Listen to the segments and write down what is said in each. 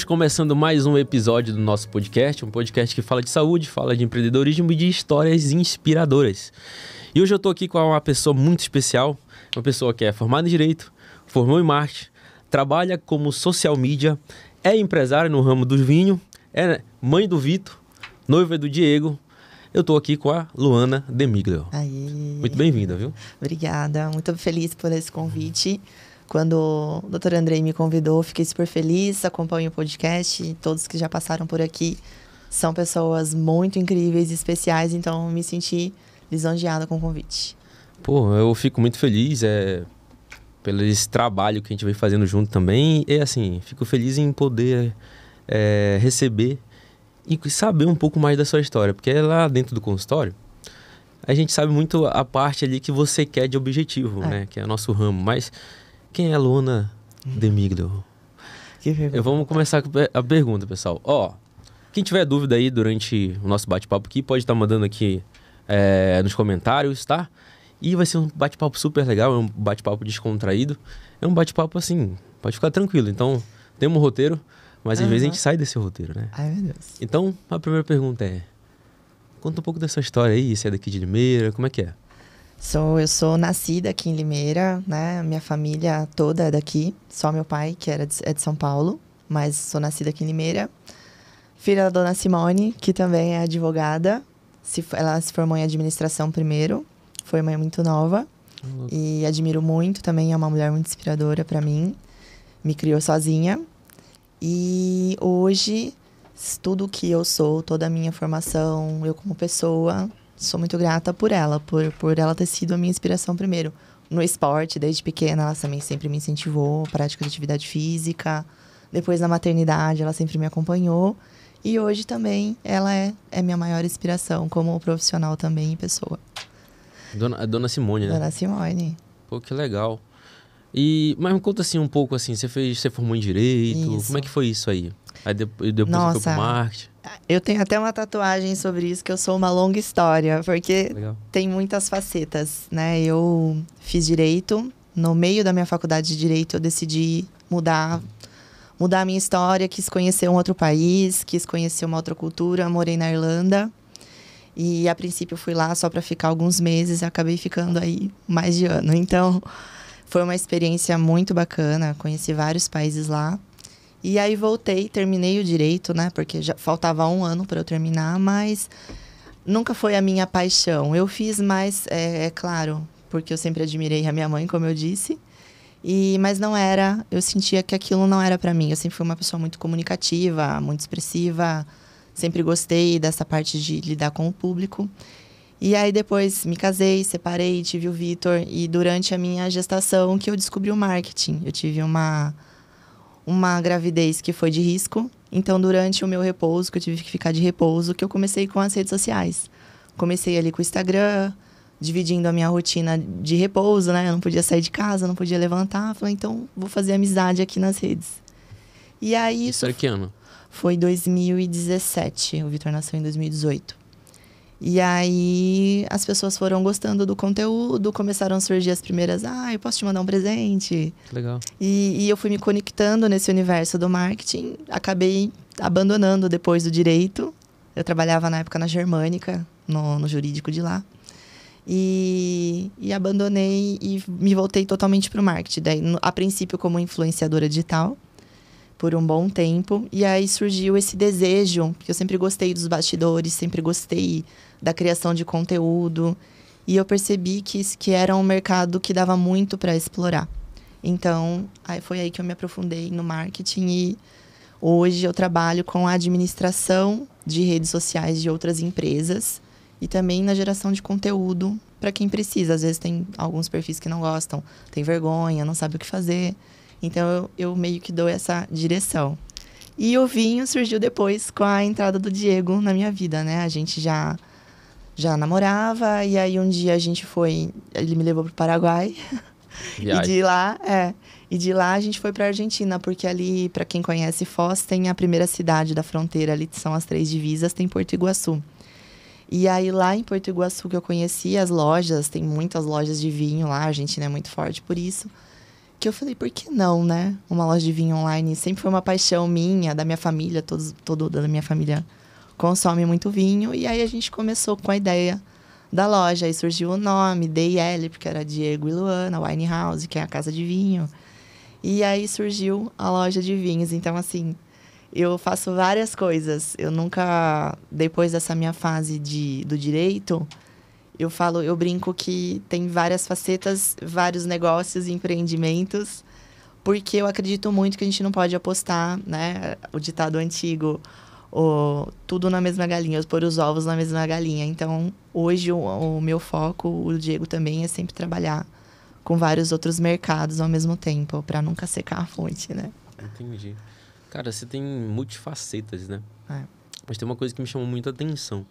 Estamos começando mais um episódio do nosso podcast, um podcast que fala de saúde, fala de empreendedorismo e de histórias inspiradoras. E hoje eu estou aqui com uma pessoa muito especial, uma pessoa que é formada em Direito, formou em Marketing, trabalha como social media, é empresária no ramo do vinho, é mãe do Vitor, noiva do Diego. Eu estou aqui com a Luana Demiglio. Muito bem-vinda, viu? Obrigada, muito feliz por esse convite. Quando o Dr. Andrei me convidou, fiquei super feliz, acompanho o podcast, todos que já passaram por aqui são pessoas muito incríveis e especiais, então me senti lisonjeada com o convite. Pô, eu fico muito feliz pelo esse trabalho que a gente vem fazendo junto também, e assim, fico feliz em poder receber e saber um pouco mais da sua história, porque lá dentro do consultório, a gente sabe muito a parte ali que você quer de objetivo, né, que é o nosso ramo, mas quem é a Luana Demiglio? Vamos começar com a pergunta, pessoal. Quem tiver dúvida aí durante o nosso bate-papo aqui, pode estar mandando aqui nos comentários, tá? E vai ser um bate-papo super legal, é um bate-papo descontraído. É um bate-papo assim, pode ficar tranquilo. Então, tem um roteiro, mas às vezes a gente sai desse roteiro, né? Ai, meu Deus. Então, a primeira pergunta é, conta um pouco dessa história aí, você é daqui de Limeira, como é que é? Eu sou nascida aqui em Limeira, né? Minha família toda é daqui. Só meu pai, que é de São Paulo, mas sou nascida aqui em Limeira. Filha da dona Simone, que também é advogada. Ela se formou em administração primeiro. Foi mãe muito nova. E admiro muito também, é uma mulher muito inspiradora para mim. Me criou sozinha. E hoje, tudo que eu sou, toda a minha formação, eu como pessoa, sou muito grata por ela, por ela ter sido a minha inspiração primeiro. No esporte, desde pequena, ela também sempre me incentivou, prática de atividade física. Depois, na maternidade, ela sempre me acompanhou. E hoje também, ela é minha maior inspiração como profissional também e pessoa. A dona Simone, né? Dona Simone. Pô, que legal. Mas me conta assim um pouco, assim, você formou em Direito, Isso. como é que foi isso aí? Aí depois Nossa, você foi pro marketing. Eu tenho até uma tatuagem sobre isso, que eu sou uma longa história, porque Legal. tem muitas facetas, né? Eu fiz Direito, no meio da minha faculdade de Direito eu decidi mudar a minha história, quis conhecer um outro país, quis conhecer uma outra cultura, morei na Irlanda. E a princípio eu fui lá só para ficar alguns meses e acabei ficando aí mais de ano. Então, foi uma experiência muito bacana, conheci vários países lá. E aí voltei, terminei o Direito, né? Porque já faltava um ano para eu terminar, mas nunca foi a minha paixão. Eu fiz mais, é claro, porque eu sempre admirei a minha mãe, como eu disse. Mas não era, eu sentia que aquilo não era para mim. Eu sempre fui uma pessoa muito comunicativa, muito expressiva. Sempre gostei dessa parte de lidar com o público. E aí depois me casei, separei, tive o Vitor. E durante a minha gestação que eu descobri o marketing. Eu tive uma gravidez que foi de risco. Então, durante o meu repouso, que eu tive que ficar de repouso, que eu comecei com as redes sociais. Comecei ali com o Instagram, dividindo a minha rotina de repouso, né? Eu não podia sair de casa, não podia levantar. Falei, então, vou fazer amizade aqui nas redes. E aí Isso era que ano? Foi 2017. O Vitor nasceu em 2018. E aí, as pessoas foram gostando do conteúdo, começaram a surgir as primeiras... eu posso te mandar um presente? Legal. E eu fui me conectando nesse universo do marketing. Acabei abandonando depois do Direito. Eu trabalhava na época na Germânica, no jurídico de lá. E abandonei e me voltei totalmente para o marketing. Daí, a princípio, como influenciadora digital, por um bom tempo. E aí surgiu esse desejo, que eu sempre gostei dos bastidores, sempre gostei da criação de conteúdo. E eu percebi que era um mercado que dava muito para explorar. Então, foi aí que eu me aprofundei no marketing. E hoje eu trabalho com a administração de redes sociais de outras empresas. E também na geração de conteúdo para quem precisa. Às vezes tem alguns perfis que não gostam, tem vergonha, não sabe o que fazer. Então, eu meio que dou essa direção. E o vinho surgiu depois com a entrada do Diego na minha vida, né? A gente já namorava, e aí um dia a gente foi... Ele me levou pro Paraguai. E de lá a gente foi pra Argentina, porque ali, para quem conhece Foz, tem a primeira cidade da fronteira, ali são as 3 divisas, tem Porto Iguaçu. E aí lá em Porto Iguaçu que eu conheci as lojas, tem muitas lojas de vinho lá, a Argentina é muito forte por isso. que eu falei, por que não, né? Uma loja de vinho online sempre foi uma paixão minha, da minha família, todo da minha família consome muito vinho. E aí a gente começou com a ideia da loja. Aí surgiu o nome, D&L, porque era Diego e Luana, Wine House, que é a casa de vinho. E aí surgiu a loja de vinhos. Então, assim, eu faço várias coisas. Eu nunca, depois dessa minha fase do direito, eu brinco que tem várias facetas, vários negócios e empreendimentos, porque eu acredito muito que a gente não pode apostar, né? O ditado antigo, tudo na mesma galinha, pôr os ovos na mesma galinha. Então, hoje, o meu foco, o Diego também, é sempre trabalhar com vários outros mercados ao mesmo tempo, para nunca secar a fonte, né? Entendi. Cara, você tem multifacetas, né? É. Mas tem uma coisa que me chamou muita atenção.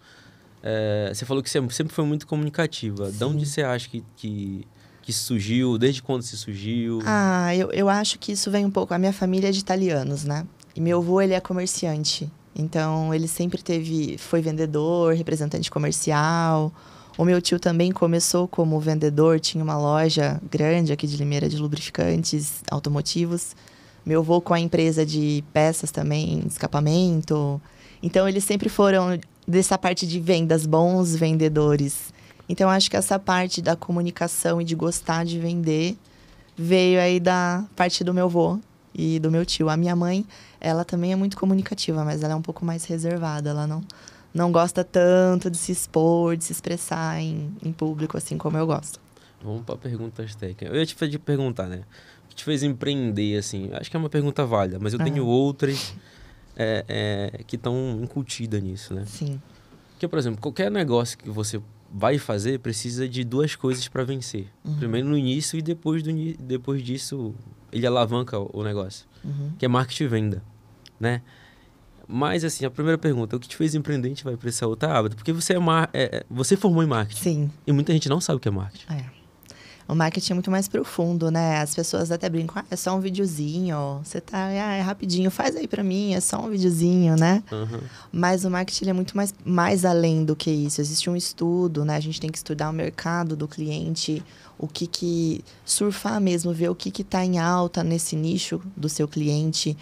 Você falou que você sempre foi muito comunicativa. Sim. De onde você acha que surgiu? Desde quando se surgiu? Eu acho que isso vem um pouco... A minha família é de italianos, né? E meu avô, ele é comerciante. Então, ele sempre foi vendedor, representante comercial. O meu tio também começou como vendedor. Tinha uma loja grande aqui de Limeira de lubrificantes automotivos. Meu avô com a empresa de peças também, escapamento. Então, eles sempre foram dessa parte de vendas, bons vendedores. Então, acho que essa parte da comunicação e de gostar de vender veio aí da parte do meu avô e do meu tio. A minha mãe, ela também é muito comunicativa, mas ela é um pouco mais reservada. Ela não gosta tanto de se expor, de se expressar em público, assim como eu gosto. Vamos para perguntas técnicas. Eu ia te perguntar, né? O que te fez empreender, assim? Acho que é uma pergunta válida, mas eu tenho outras que estão incutidas nisso, né? Sim. Porque, por exemplo, qualquer negócio que você vai fazer precisa de duas coisas para vencer. Primeiro no início e depois disso ele alavanca o negócio. Que é marketing e venda, né? Mas, assim, a primeira pergunta, o que te fez empreender, a gente vai para essa outra aba. Porque você formou em marketing. Sim. E muita gente não sabe o que é marketing. O marketing é muito mais profundo, né? As pessoas até brincam, é só um videozinho, você tá, é rapidinho, faz aí pra mim, é só um videozinho, né? Mas o marketing é muito mais além do que isso. Existe um estudo, né? A gente tem que estudar o mercado do cliente, surfar mesmo, ver o que tá em alta nesse nicho do seu cliente,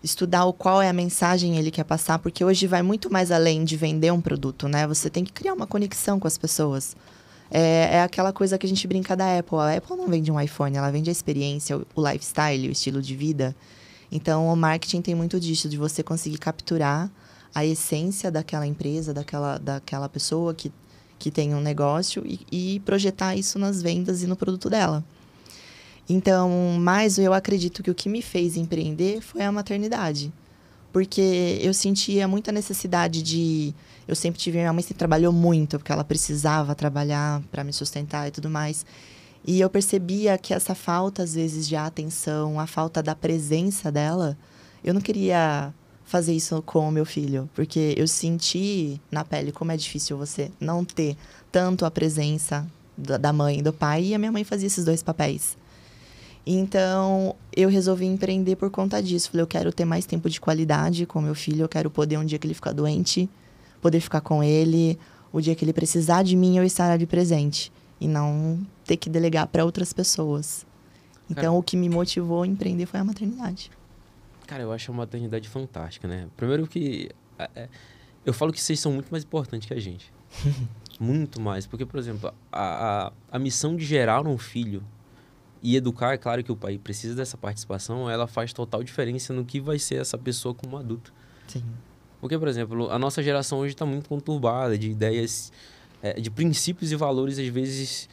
estudar qual é a mensagem ele quer passar, porque hoje vai muito mais além de vender um produto, né? Você tem que criar uma conexão com as pessoas. É aquela coisa que a gente brinca da Apple. A Apple não vende um iPhone, ela vende a experiência, o lifestyle, o estilo de vida. Então, o marketing tem muito disso, de você conseguir capturar a essência daquela empresa, daquela pessoa que tem um negócio e projetar isso nas vendas e no produto dela. Então, mas eu acredito que o que me fez empreender foi a maternidade. Porque eu sentia muita necessidade eu sempre tive... Minha mãe sempre trabalhou muito, porque ela precisava trabalhar para me sustentar e tudo mais. E eu percebia que essa falta, às vezes, de atenção, a falta da presença dela, eu não queria fazer isso com o meu filho. Porque eu senti na pele como é difícil você não ter tanto a presença da mãe e do pai. E a minha mãe fazia esses dois papéis. Então, eu resolvi empreender por conta disso. Falei, eu quero ter mais tempo de qualidade com meu filho. Eu quero poder, um dia que ele ficar doente, poder ficar com ele. O dia que ele precisar de mim, eu estar ali presente. E não ter que delegar para outras pessoas. Então, o que me motivou a empreender foi a maternidade. Cara, eu acho a maternidade fantástica, né? Primeiro que... eu falo que vocês são muito mais importantes que a gente. Muito mais. Porque, por exemplo, a missão de gerar um filho e educar, é claro que o pai precisa dessa participação, ela faz total diferença no que vai ser essa pessoa como adulto. Sim. Porque, por exemplo, a nossa geração hoje está muito conturbada de ideias, de princípios e valores, às vezes,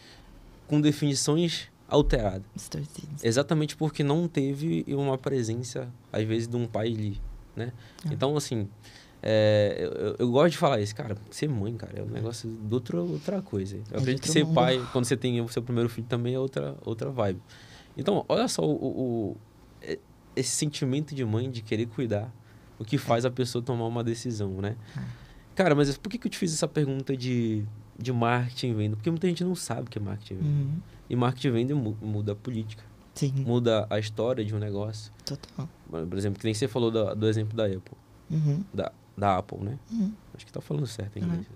com definições alteradas. Exatamente porque não teve uma presença, às vezes, de um pai ali, né? Então, assim, eu gosto de falar isso, cara, ser mãe, cara, é um negócio de outra coisa. Eu acredito que ser pai, quando você tem o seu primeiro filho, também é outra vibe. Então, olha só esse sentimento de mãe, de querer cuidar, o que faz a pessoa tomar uma decisão, né? Cara, mas por que eu te fiz essa pergunta de marketing e venda? Porque muita gente não sabe o que é marketing e venda. E marketing e venda muda a política. Sim. Muda a história de um negócio. Total. Por exemplo, que nem você falou do exemplo da Apple. Da Apple, né? Acho que tá falando certo em inglês.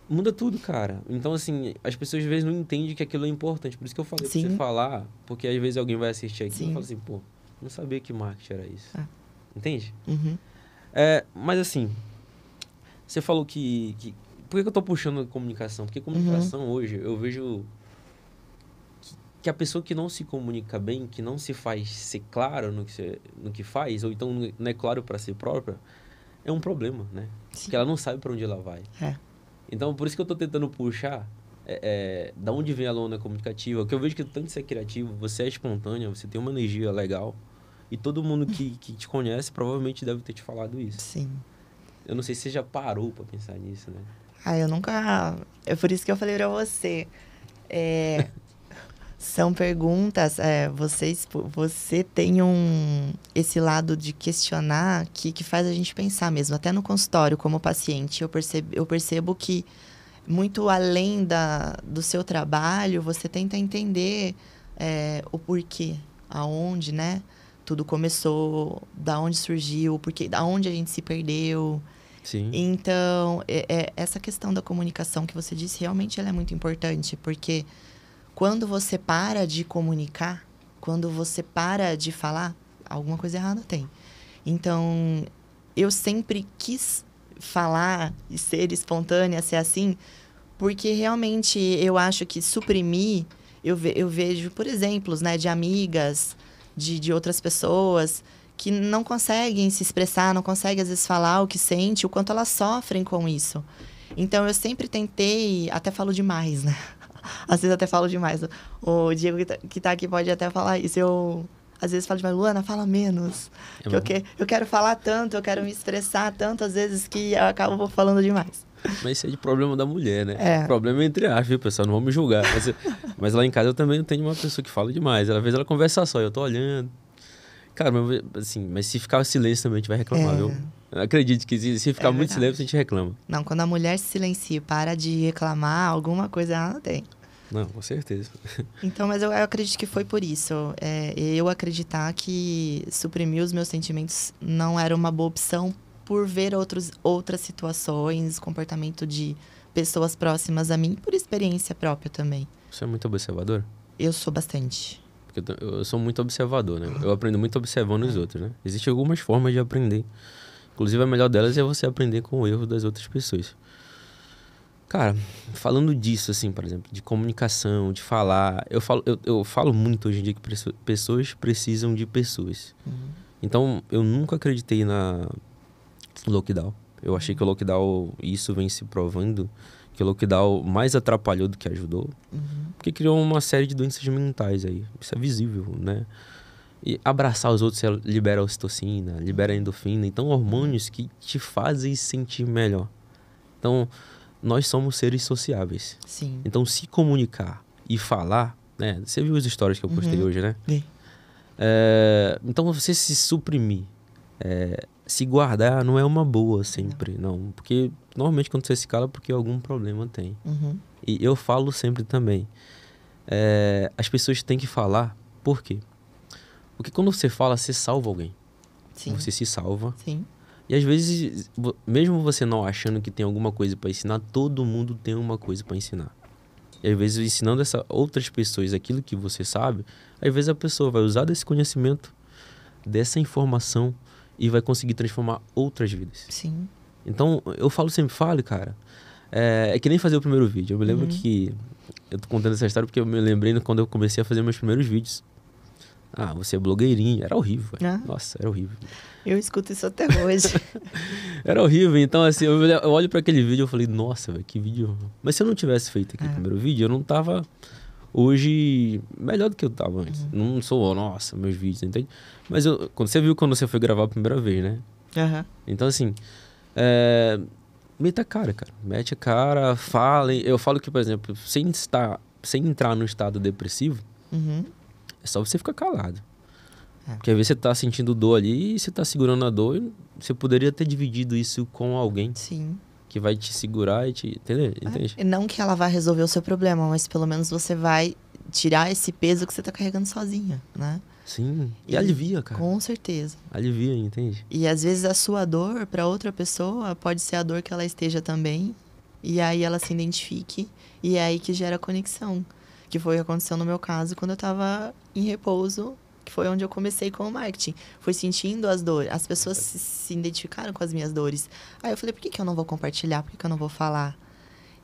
muda tudo, cara. Então, assim, as pessoas às vezes não entendem que aquilo é importante. Por isso que eu falei pra Sim. você falar, porque às vezes alguém vai assistir aqui e Sim. fala assim, pô, não sabia que marketing era isso. É. Entende? Uhum. Mas assim, você falou que... Por que eu tô puxando a comunicação? Porque comunicação hoje, eu vejo que a pessoa que não se comunica bem, que não se faz ser claro no que faz, ou então não é claro para si própria, é um problema, né? Sim. Porque ela não sabe para onde ela vai. É. Então, por isso que eu tô tentando puxar da onde vem a lona comunicativa, que eu vejo que tanto você é criativo, você é espontânea, você tem uma energia legal, e todo mundo que te conhece provavelmente deve ter te falado isso. Sim. Eu não sei se você já parou para pensar nisso, né? Eu nunca... É por isso que eu falei pra você. São perguntas... Você tem esse lado de questionar que faz a gente pensar mesmo. Até no consultório, como paciente, eu percebo que muito além do seu trabalho, você tenta entender o porquê, aonde, né? Tudo começou, da onde surgiu, porque, da onde a gente se perdeu. Sim. Então, essa questão da comunicação que você disse, realmente ela é muito importante, porque quando você para de comunicar, quando você para de falar, alguma coisa errada tem. Então, eu sempre quis falar e ser espontânea, ser assim, porque realmente eu acho que suprimir, eu vejo, por exemplos, né, de amigas, de outras pessoas que não conseguem se expressar, não conseguem, às vezes, falar o que sente, o quanto elas sofrem com isso. Então, eu sempre tentei... Até falo demais, né? Às vezes, até falo demais. O Diego, que tá aqui, pode até falar isso. Eu, às vezes, falo demais. Luana, fala menos. Eu quero falar tanto, eu quero me expressar tanto, às vezes, que eu acabo falando demais. Mas isso é de problema da mulher, né? É. Problema entre aspas, viu, pessoal? Não vamos me julgar. Mas lá em casa eu também tenho uma pessoa que fala demais. Às vezes ela conversa só, eu tô olhando... Cara, mas se ficar silêncio também a gente vai reclamar, viu? Acredite que se ficar muito silêncio, a gente reclama. Não, quando a mulher se silencia e para de reclamar, alguma coisa ela tem. Não, com certeza. Então, mas eu acredito que foi por isso. Eu acreditar que suprimir os meus sentimentos não era uma boa opção por ver outras situações, comportamento de pessoas próximas a mim, por experiência própria também. Você é muito observador? Eu sou bastante. Porque eu sou muito observador, né? Eu aprendo muito observando os outros, né? Existem algumas formas de aprender. Inclusive, a melhor delas é você aprender com o erro das outras pessoas. Cara, falando disso, assim, por exemplo, de comunicação, de falar... Eu falo muito hoje em dia que pessoas precisam de pessoas. Então, eu nunca acreditei no lockdown. Eu achei que o lockdown, isso vem se provando, que o lockdown mais atrapalhou do que ajudou. Porque criou uma série de doenças mentais aí. Isso é visível, né? E abraçar os outros libera ocitocina, libera endorfina. Então, hormônios que te fazem sentir melhor. Então, nós somos seres sociáveis. Sim. Então, se comunicar e falar, né? Você viu as histórias que eu postei hoje, né? Vi. Então, você se suprimir, se guardar não é uma boa sempre, não. Porque, normalmente, quando você se cala, é porque algum problema tem. E eu falo sempre também. As pessoas têm que falar. Por quê? Porque quando você fala, você salva alguém. Sim. Você se salva. Sim. E às vezes, mesmo você não achando que tem alguma coisa para ensinar, todo mundo tem uma coisa para ensinar. E às vezes, ensinando outras pessoas aquilo que você sabe, às vezes a pessoa vai usar desse conhecimento, dessa informação, e vai conseguir transformar outras vidas. Sim. Então, eu falo sempre, fale, cara. É que nem fazer o primeiro vídeo. Eu me lembro que... Eu tô contando essa história porque eu me lembrei quando eu comecei a fazer meus primeiros vídeos. Você é blogueirinho. Era horrível. Nossa, era horrível. Eu escuto isso até hoje. Era horrível. Então, assim, eu olho pra aquele vídeo e falei, nossa, velho, que vídeo... Mas se eu não tivesse feito aquele primeiro vídeo, eu não tava hoje melhor do que eu tava antes. Não sou, nossa, meus vídeos, entende? Mas quando você foi gravar a primeira vez, né? Então, assim... Meta a cara. Mete a cara, falem. Eu falo que, por exemplo, sem entrar no estado depressivo, é só você ficar calado. Porque às vezes você tá sentindo dor ali e você tá segurando a dor e você poderia ter dividido isso com alguém. Sim. Que vai te segurar e te... Entende? E não que ela vai resolver o seu problema, mas pelo menos você vai tirar esse peso que você tá carregando sozinha, né? Sim. E alivia, cara. Com certeza. Alivia, entende? E às vezes a sua dor para outra pessoa pode ser a dor que ela esteja também. e aí ela se identifique, e é aí que gera conexão. Que foi o que aconteceu no meu caso quando eu estava em repouso, que foi onde eu comecei com o marketing. Fui sentindo as dores, as pessoas se identificaram com as minhas dores. Aí eu falei, por que eu não vou compartilhar? Por que eu não vou falar?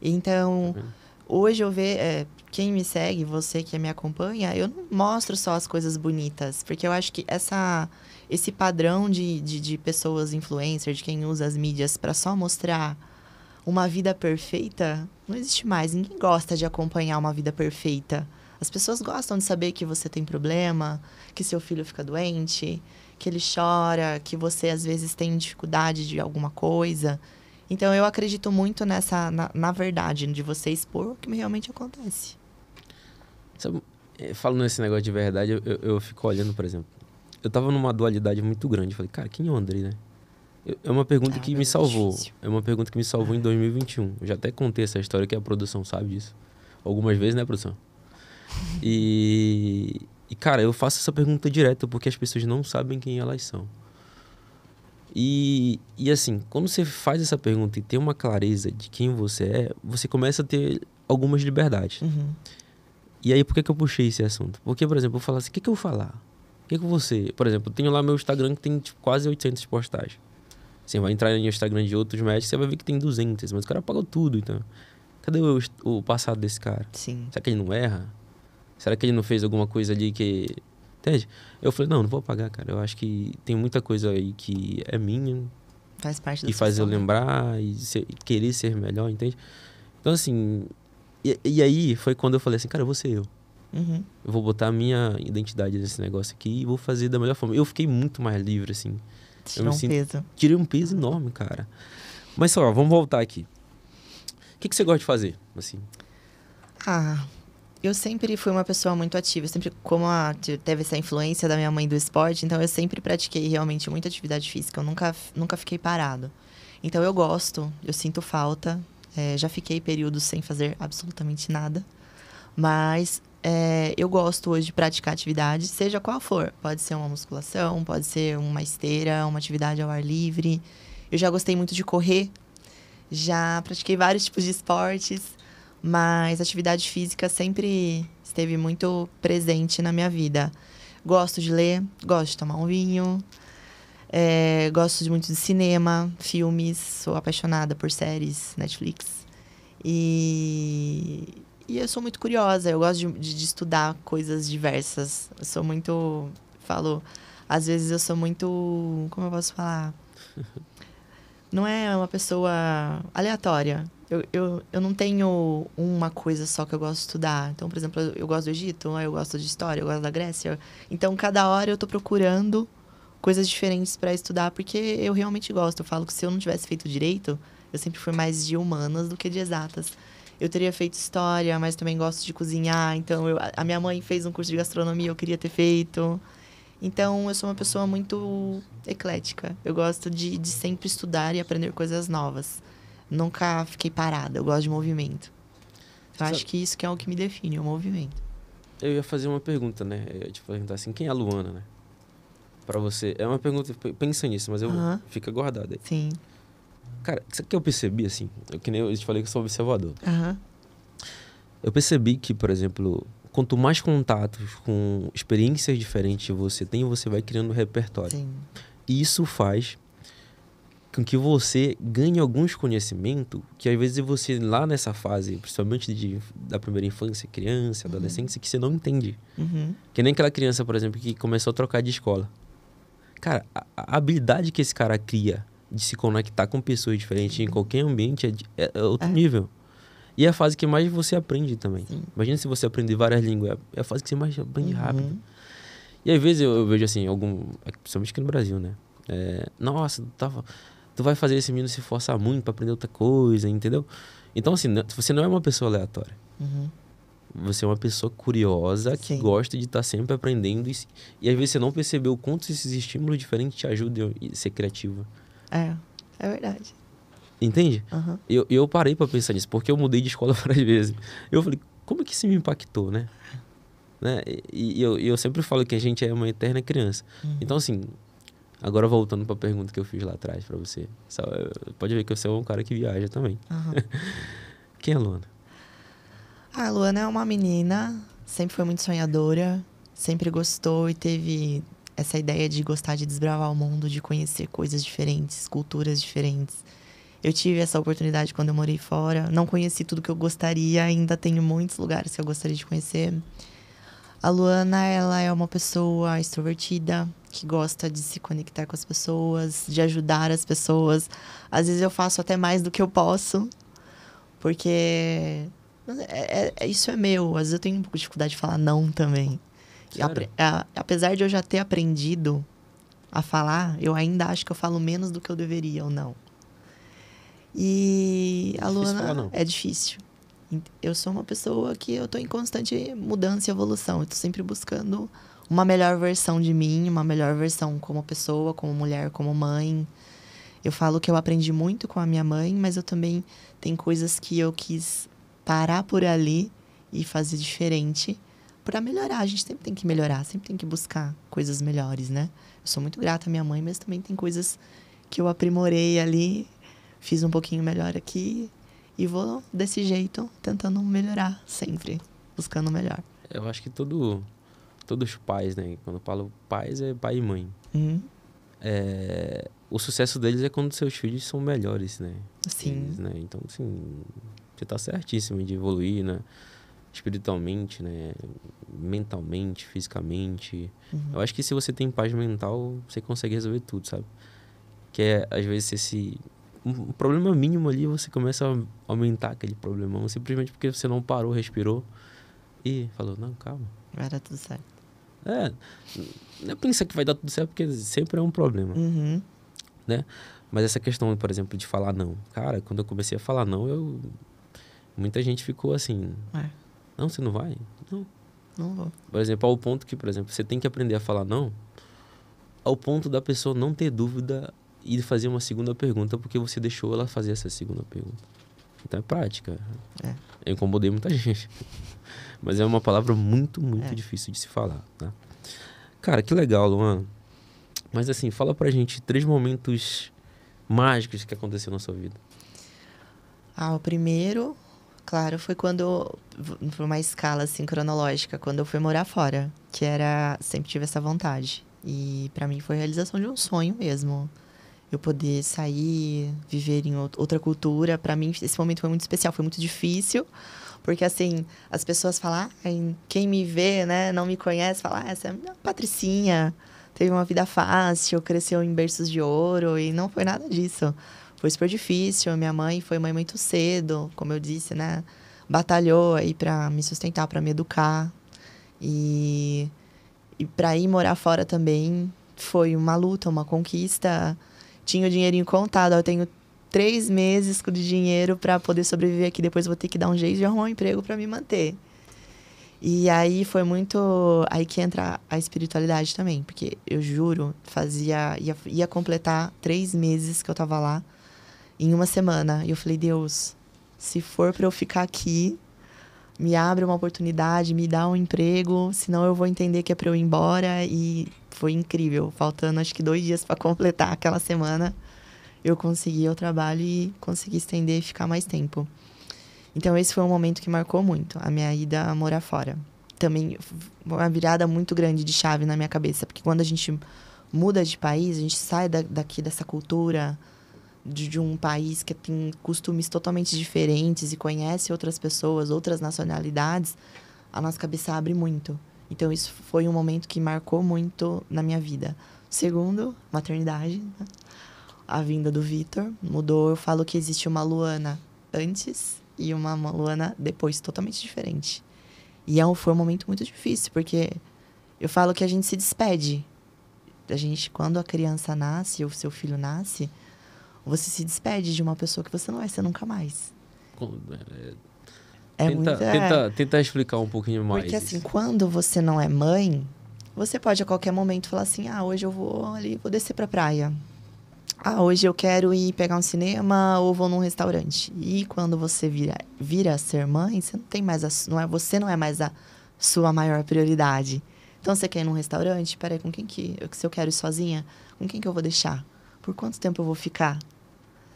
Então, hoje eu vejo, quem me segue, você que me acompanha, eu não mostro só as coisas bonitas, porque eu acho que esse padrão de pessoas influencers, de quem usa as mídias para só mostrar uma vida perfeita, não existe mais. Ninguém gosta de acompanhar uma vida perfeita. As pessoas gostam de saber que você tem problema, que seu filho fica doente, que ele chora, que você às vezes tem dificuldade de alguma coisa. Então, eu acredito muito na verdade, de você expor o que realmente acontece. Sabe, falando nesse negócio de verdade, eu fico olhando, por exemplo. Eu tava numa dualidade muito grande. Falei, cara, quem é o Andrei, né? É uma pergunta que me salvou. Difícil. É uma pergunta que me salvou em 2021. Eu já até contei essa história que a produção sabe disso. Algumas vezes, né, produção? E, cara, eu faço essa pergunta direto porque as pessoas não sabem quem elas são. E assim, quando você faz essa pergunta e tem uma clareza de quem você é, você começa a ter algumas liberdades. E aí, por que eu puxei esse assunto? Porque, por exemplo, eu falo assim, o que eu vou falar? O que você... Por exemplo, eu tenho lá meu Instagram que tem tipo, quase 800 postagens. Você vai entrar no Instagram de outros médicos, você vai ver que tem 200, mas o cara apagou tudo, então. Cadê o passado desse cara? Sim. Será que ele não erra? Será que ele não fez alguma coisa ali que... Entende? Eu falei, não vou apagar, cara. Eu acho que tem muita coisa aí que é minha. Faz parte da e faz eu lembrar e querer ser melhor, entende? Então, assim... E aí foi quando eu falei assim, cara, eu vou ser eu. Eu vou botar a minha identidade nesse negócio aqui e vou fazer da melhor forma. Eu fiquei muito mais livre, assim. Tirei um peso enorme, cara. Mas só, vamos voltar aqui. O que você gosta de fazer, assim? Eu sempre fui uma pessoa muito ativa. Sempre, como teve essa influência da minha mãe do esporte, então eu sempre pratiquei realmente muita atividade física. Eu nunca fiquei parado. Então eu gosto, eu sinto falta. Já fiquei períodos sem fazer absolutamente nada. Mas eu gosto hoje de praticar atividade, seja qual for. Pode ser uma musculação, pode ser uma esteira, uma atividade ao ar livre. Eu já gostei muito de correr. Já pratiquei vários tipos de esportes. Mas atividade física sempre esteve muito presente na minha vida. Gosto de ler, gosto de tomar um vinho. Gosto muito de cinema, filmes. Sou apaixonada por séries, Netflix. E eu sou muito curiosa, eu gosto de estudar coisas diversas. Eu sou muito... às vezes eu sou muito... Como eu posso falar? Não é uma pessoa aleatória. Eu não tenho uma coisa só que eu gosto de estudar. Então, por exemplo, eu gosto do Egito, eu gosto de história, eu gosto da Grécia. Então, cada hora eu tô procurando coisas diferentes para estudar, porque eu realmente gosto. Eu falo que se eu não tivesse feito direito, eu sempre fui mais de humanas do que de exatas. Eu teria feito história, mas também gosto de cozinhar. Então, a minha mãe fez um curso de gastronomia, eu queria ter feito. Então, eu sou uma pessoa muito eclética. Eu gosto de sempre estudar e aprender coisas novas. Nunca fiquei parada, eu gosto de movimento. Eu acho que isso que é o que me define, o movimento. Eu ia fazer uma pergunta, né? Eu ia te perguntar assim, quem é a Luana, né? Pra você. É uma pergunta, pensa nisso, mas fica guardada aí. Sim. Cara, sabe o que eu percebi, assim? Que nem eu te falei que eu sou observador. Uhum. Eu percebi que, por exemplo, quanto mais contatos com experiências diferentes você tem, você vai criando um repertório. Sim. E isso faz com que você ganhe alguns conhecimentos que às vezes você lá nessa fase, principalmente da primeira infância, criança, adolescência, que você não entende. Que nem aquela criança, por exemplo, que começou a trocar de escola. Cara, a habilidade que esse cara cria de se conectar com pessoas diferentes em qualquer ambiente é outro nível. E é a fase que mais você aprende também. Sim. Imagina se você aprender várias línguas, é a fase que você mais aprende rápido. E às vezes eu vejo assim, principalmente aqui no Brasil, né? Nossa, tu vai fazer esse menino se forçar muito pra aprender outra coisa, entendeu? Então, assim, você não é uma pessoa aleatória. Você é uma pessoa curiosa que gosta de estar sempre aprendendo. E às vezes você não percebeu o quanto esses estímulos diferentes te ajudam a ser criativa. É verdade. Entende? Eu parei pra pensar nisso, porque eu mudei de escola várias vezes. Eu falei, como é que isso me impactou, né? E eu sempre falo que a gente é uma eterna criança. Então, assim, Agora, voltando para a pergunta que eu fiz lá atrás para você. Pode ver que você é um cara que viaja também. Uhum. Quem é a Luana? A Luana é uma menina, sempre foi muito sonhadora, sempre gostou e teve essa ideia de gostar de desbravar o mundo, de conhecer coisas diferentes, culturas diferentes. Eu tive essa oportunidade quando eu morei fora. Não conheci tudo que eu gostaria, ainda tenho muitos lugares que eu gostaria de conhecer. A Luana, ela é uma pessoa extrovertida, que gosta de se conectar com as pessoas, de ajudar as pessoas. Às vezes eu faço até mais do que eu posso, porque isso é meu. Às vezes eu tenho um pouco de dificuldade de falar não também. Apesar de eu já ter aprendido a falar, eu ainda acho que eu falo menos do que eu deveria ou não. E a Luana é difícil. Eu sou uma pessoa que eu tô em constante mudança e evolução. Eu tô sempre buscando uma melhor versão de mim, uma melhor versão como pessoa, como mulher, como mãe. Eu falo que eu aprendi muito com a minha mãe, mas eu também tenho coisas que eu quis parar por ali e fazer diferente para melhorar. A gente sempre tem que melhorar, sempre tem que buscar coisas melhores, né? Eu sou muito grata à minha mãe, mas também tem coisas que eu aprimorei ali, fiz um pouquinho melhor aqui e vou desse jeito tentando melhorar sempre, buscando o melhor. Eu acho que todos os pais, né? Quando eu falo pais, é pai e mãe. Uhum. O sucesso deles é quando seus filhos são melhores, né? Sim. Eles, né? Então, assim, você tá certíssimo de evoluir, né? Espiritualmente, né? Mentalmente, fisicamente. Uhum. Eu acho que se você tem paz mental, você consegue resolver tudo, sabe? Que é, às vezes, um problema mínimo ali, você começa a aumentar aquele problemão, simplesmente porque você não parou, respirou e falou, não, calma. Vai dar tudo certo. Não é pensar que vai dar tudo certo, porque sempre é um problema, Uhum. né? Mas essa questão, por exemplo, de falar não. Cara, quando eu comecei a falar não, muita gente ficou assim, não, você não vai? Não vou. Por exemplo, ao ponto que, por exemplo, você tem que aprender a falar não, ao ponto da pessoa não ter dúvida e fazer uma segunda pergunta, porque você deixou ela fazer essa segunda pergunta. Então é prática. Eu incomodei muita gente. Mas é uma palavra muito, muito difícil de se falar, tá? Cara, que legal, Luana. Mas assim, fala pra gente 3 momentos mágicos que aconteceu na sua vida. O primeiro, claro, foi quando, por uma escala assim, cronológica, quando eu fui morar fora. Que sempre tive essa vontade. E pra mim foi a realização de um sonho mesmo. Eu poder sair, viver em outra cultura. Pra mim, esse momento foi muito especial, foi muito difícil. Porque, assim, as pessoas falam, quem me vê, né, não me conhece, fala, essa é a Patricinha, teve uma vida fácil, cresceu em berços de ouro, e não foi nada disso. Foi super difícil, minha mãe foi mãe muito cedo, como eu disse, né, batalhou aí pra me sustentar, pra me educar. E pra ir morar fora também foi uma luta, uma conquista. Tinha o dinheirinho contado, eu tenho 3 meses de dinheiro para poder sobreviver aqui. Depois eu vou ter que dar um jeito de arrumar um emprego para me manter. E aí foi muito... Aí que entra a espiritualidade também. Porque eu juro, ia completar 3 meses que eu tava lá em uma semana. E eu falei, Deus, se for para eu ficar aqui, me abre uma oportunidade, me dá um emprego, senão eu vou entender que é para eu ir embora. E foi incrível. Faltando acho que 2 dias para completar aquela semana, eu consegui o trabalho e consegui estender e ficar mais tempo. Então, esse foi um momento que marcou muito, a minha ida a morar fora. Também, uma virada muito grande de chave na minha cabeça, porque quando a gente muda de país, a gente sai daqui dessa cultura de um país que tem costumes totalmente diferentes e conhece outras pessoas, outras nacionalidades, a nossa cabeça abre muito. Então, isso foi um momento que marcou muito na minha vida. Segundo, maternidade, né? A vinda do Vitor mudou. Eu falo que existe uma Luana antes e uma Luana depois, totalmente diferente. E foi um momento muito difícil, porque eu falo que a gente se despede. Quando a criança nasce, ou seu filho nasce, você se despede de uma pessoa que você não vai ser nunca mais. Tenta explicar um pouquinho mais. Porque assim, quando você não é mãe, você pode a qualquer momento falar assim, hoje eu vou ali, vou descer pra praia. Hoje eu quero ir pegar um cinema ou vou num restaurante. E quando você vira a ser mãe, você não tem mais você não é mais a sua maior prioridade. Então, você quer ir num restaurante? Peraí, com quem que... Se eu quero ir sozinha, com quem que eu vou deixar? Por quanto tempo eu vou ficar?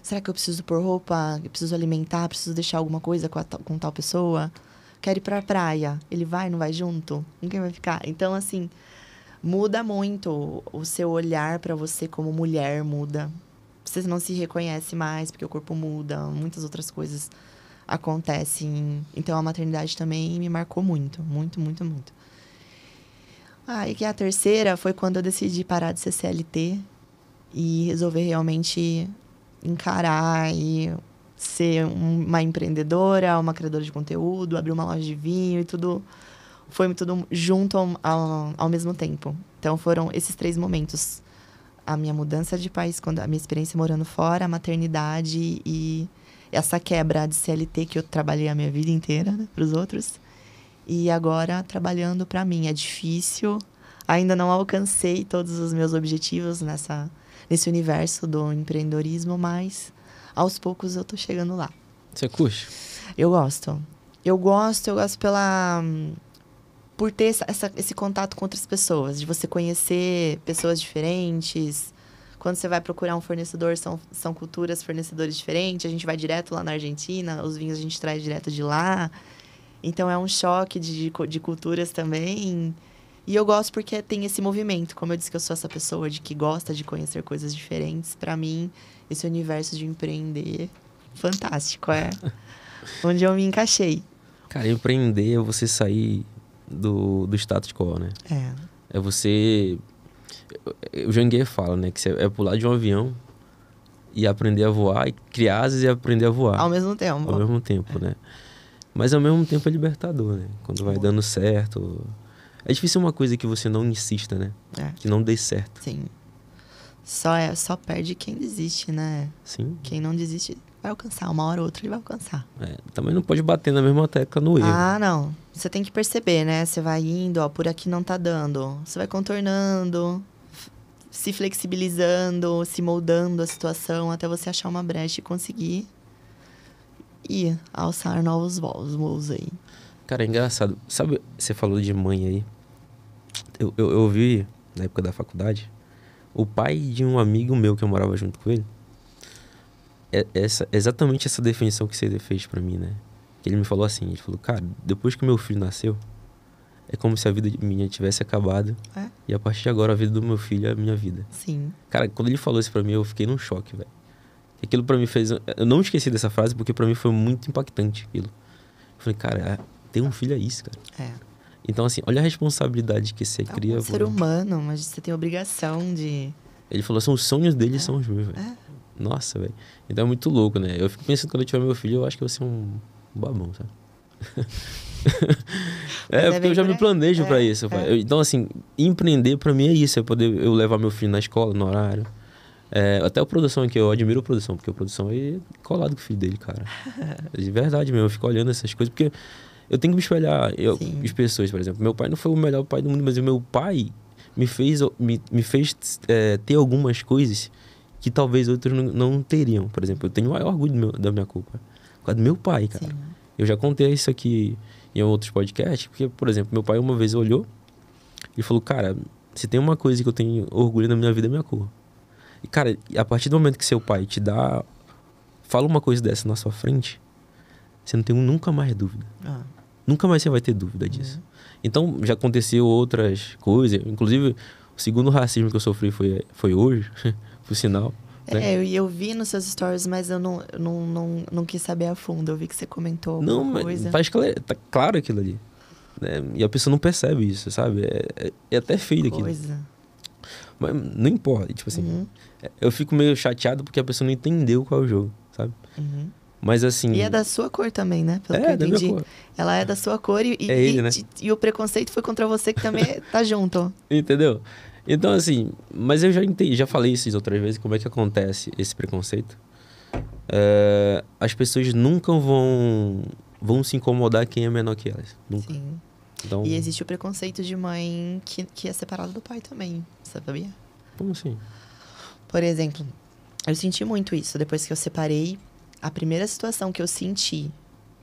Será que eu preciso pôr roupa? Eu preciso alimentar? Preciso deixar alguma coisa com tal pessoa? Quero ir pra praia. Ele vai, não vai junto? Com quem vai ficar? Então, assim, muda muito. O seu olhar pra você como mulher muda. Você não se reconhece mais, porque o corpo muda. Muitas outras coisas acontecem. Então, a maternidade também me marcou muito. Muito, muito, muito. E que a terceira foi quando eu decidi parar de ser CLT e resolver realmente encarar e ser uma empreendedora, uma criadora de conteúdo, abrir uma loja de vinho e tudo. Foi tudo junto ao mesmo tempo. Então, foram esses 3 momentos. A minha mudança de país, a minha experiência morando fora, a maternidade e essa quebra de CLT que eu trabalhei a minha vida inteira, né, para os outros. E agora, trabalhando para mim. É difícil. Ainda não alcancei todos os meus objetivos nesse universo do empreendedorismo, mas aos poucos eu tô chegando lá. Você curte? Eu gosto. Eu gosto por ter esse contato com outras pessoas, de você conhecer pessoas diferentes. Quando você vai procurar um fornecedor, são culturas, fornecedores diferentes. A gente vai direto lá na Argentina, os vinhos a gente traz direto de lá. Então, é um choque de culturas também. E eu gosto porque tem esse movimento. Como eu disse que eu sou essa pessoa de que gosta de conhecer coisas diferentes, para mim, esse universo de empreender, fantástico. É onde eu me encaixei. Cara, empreender é você sair do status quo, né? É você... O Janguier fala, né? Que você é pular de um avião e aprender a voar, e criar asas e aprender a voar. Ao mesmo tempo. Ao mesmo tempo, né? Mas ao mesmo tempo é libertador, né? Quando vai dando certo. É difícil uma coisa que você não insista, né? Que não dê certo. Sim. Só perde quem desiste, né? Sim. Quem não desiste vai alcançar. Uma hora ou outra ele vai alcançar. Também não pode bater na mesma tecla no erro. Não. Você tem que perceber, né? Você vai indo, por aqui não tá dando. Você vai contornando, se flexibilizando, se moldando a situação até você achar uma brecha e conseguir e alçar novos voos aí. Cara, é engraçado. Sabe, você falou de mãe aí. Eu vi, na época da faculdade, o pai de um amigo meu que eu morava junto com ele. Exatamente essa definição que você fez pra mim, né? Ele me falou assim, ele falou, cara, depois que meu filho nasceu, é como se a vida minha tivesse acabado. E a partir de agora a vida do meu filho é a minha vida. Sim. Cara, quando ele falou isso pra mim, eu fiquei num choque, velho. Aquilo pra mim fez... Eu não esqueci dessa frase porque pra mim foi muito impactante aquilo. Eu falei, cara, ter um filho é isso, cara. Então, assim, olha a responsabilidade que você cria. É um ser humano, mas você tem obrigação de... Ele falou assim, os sonhos dele são os meus, velho. Nossa, velho. Então é muito louco, né? Eu fico pensando que quando eu tiver meu filho, eu acho que eu vou ser um babão, sabe? Porque eu já me planejo pra isso. Então, assim, empreender pra mim é isso. É poder eu levar meu filho na escola, no horário. Até a produção aqui, eu admiro a produção, porque a produção é colado com o filho dele, cara. De verdade mesmo, eu fico olhando essas coisas, porque eu tenho que me espelhar. As pessoas, por exemplo, meu pai não foi o melhor pai do mundo, mas o meu pai me fez ter algumas coisas que talvez outros não teriam. Por exemplo, eu tenho o maior orgulho da minha culpa. Por causa do meu pai, cara. Sim. Eu já contei isso aqui em outros podcasts, porque, por exemplo, meu pai uma vez olhou e falou, cara, se tem uma coisa que eu tenho orgulho na minha vida é minha cor. E, cara, a partir do momento que seu pai fala uma coisa dessa na sua frente, você não tem nunca mais dúvida. Nunca mais você vai ter dúvida disso. Então, já aconteceu outras coisas. Inclusive, o segundo racismo que eu sofri foi hoje, por sinal. Né? Eu vi nos seus stories, mas eu não quis saber a fundo. Eu vi que você comentou alguma coisa. Tá claro aquilo ali. Né? E a pessoa não percebe isso, sabe? É até feio aquilo. Mas não importa. Tipo assim, eu fico meio chateado porque a pessoa não entendeu qual é o jogo, sabe? Mas assim... E é da sua cor também, né? Pelo que eu entendi. Da minha cor. Ela é da sua cor ele, né? E o preconceito foi contra você que também tá junto. Entendeu? Então, assim... Mas eu já entendi, já falei isso outras vezes, como é que acontece esse preconceito. As pessoas nunca vão se incomodar quem é menor que elas. Nunca. Sim. Então... E existe o preconceito de mãe que é separado do pai também. Você sabia? Como assim? Por exemplo, eu senti muito isso. Depois que eu separei, a primeira situação que eu senti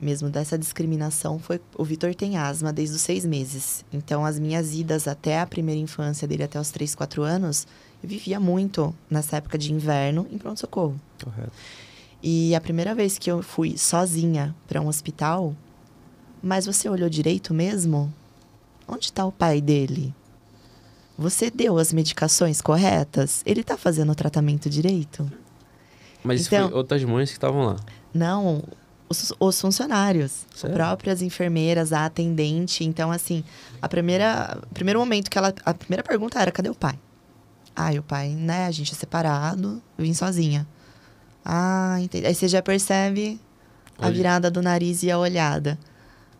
mesmo dessa discriminação foi... O Vitor tem asma desde os 6 meses. Então, as minhas idas até a primeira infância dele, até os 3, 4 anos, eu vivia muito nessa época de inverno em pronto-socorro. Correto. E a primeira vez que eu fui sozinha para um hospital, mas você olhou direito mesmo? Onde está o pai dele? Você deu as medicações corretas? Ele está fazendo o tratamento direito? Mas então, foi outras mães que estavam lá? Não, os funcionários. As próprias enfermeiras, a atendente. Então, assim, o primeiro momento que a primeira pergunta era, cadê o pai? Ah, e o pai, né, a gente é separado, eu vim sozinha. Ah, entendi. Aí você já percebe a virada do nariz e a olhada.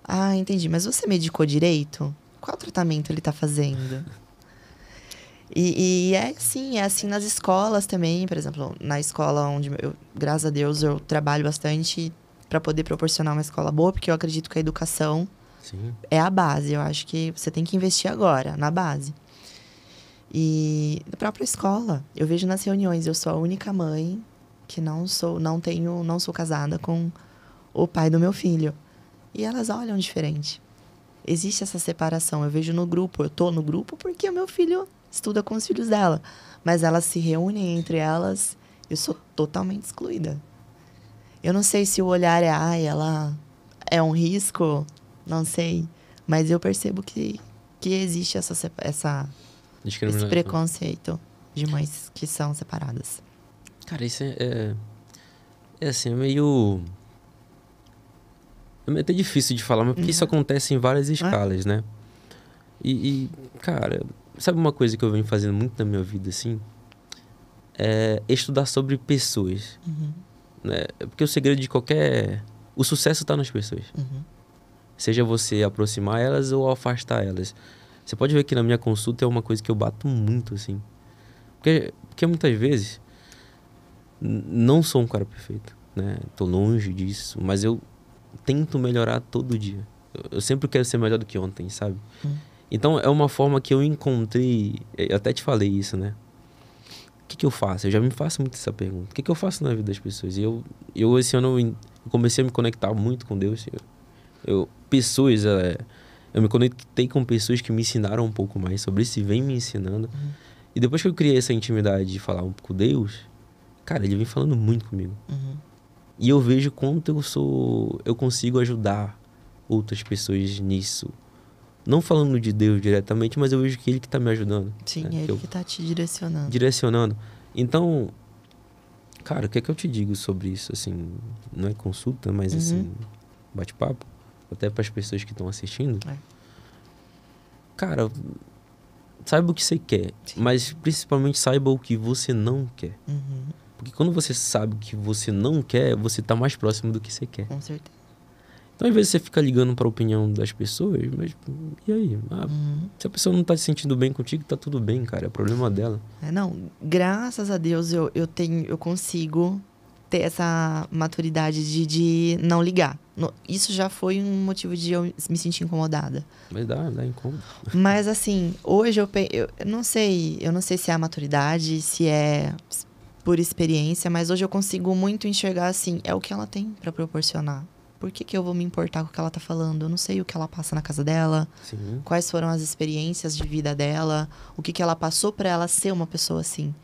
Ah, entendi. Mas você medicou direito? Qual tratamento ele tá fazendo? E é assim nas escolas também. Por exemplo, na escola onde eu, graças a Deus, eu trabalho bastante para poder proporcionar uma escola boa, porque eu acredito que a educação é a base. Eu acho que você tem que investir agora, na base. E na própria escola, eu vejo nas reuniões, eu sou a única mãe que não sou casada com o pai do meu filho. E elas olham diferente. Existe essa separação. Eu vejo no grupo. Eu tô no grupo porque o meu filho estuda com os filhos dela. Mas elas se reúnem entre elas. Eu sou totalmente excluída. Eu não sei se o olhar ela é um risco. Não sei. Mas eu percebo que existe esse preconceito de mães que são separadas. Cara, isso é meio... É até difícil de falar, mas porque isso acontece em várias escalas, né? E, cara, sabe uma coisa que eu venho fazendo muito na minha vida, assim? É estudar sobre pessoas. Né? Porque o segredo de o sucesso tá nas pessoas. Seja você aproximar elas ou afastar elas. Você pode ver que na minha consulta é uma coisa que eu bato muito, assim. Porque muitas vezes... Não sou um cara perfeito, né? Tô longe disso, mas eu tento melhorar todo dia. Eu sempre quero ser melhor do que ontem, sabe? Então, é uma forma que eu encontrei... Eu até te falei isso, né? O que eu faço? Eu já me faço muito essa pergunta. O que eu faço na vida das pessoas? E eu esse ano, eu comecei a me conectar muito com Deus. Eu me conectei com pessoas que me ensinaram um pouco mais sobre isso e vem me ensinando. E depois que eu criei essa intimidade de falar um pouco com Deus... Cara, ele vem falando muito comigo. E eu vejo quanto eu consigo ajudar outras pessoas nisso. Não falando de Deus diretamente, mas eu vejo que ele que tá me ajudando. Sim, é ele que tá te direcionando. Direcionando. Então, cara, o que é que eu te digo sobre isso? Assim, não é consulta, mas assim, bate-papo. Até para as pessoas que estão assistindo. Cara, saiba o que você quer. Mas principalmente saiba o que você não quer. Porque quando você sabe o que você não quer, você tá mais próximo do que você quer. Com certeza. Então, às vezes, você fica ligando para a opinião das pessoas, mas e aí? Se a pessoa não tá se sentindo bem contigo, tá tudo bem, cara. É problema dela. Não, graças a Deus eu consigo ter essa maturidade de não ligar. Isso já foi um motivo de eu me sentir incomodada. Mas dá incômodo. Mas, assim, hoje eu não sei se é a maturidade, se é... por experiência, mas hoje eu consigo muito enxergar assim, é o que ela tem para proporcionar. Por que eu vou me importar com o que ela tá falando? Eu não sei o que ela passa na casa dela, quais foram as experiências de vida dela, o que ela passou para ela ser uma pessoa assim.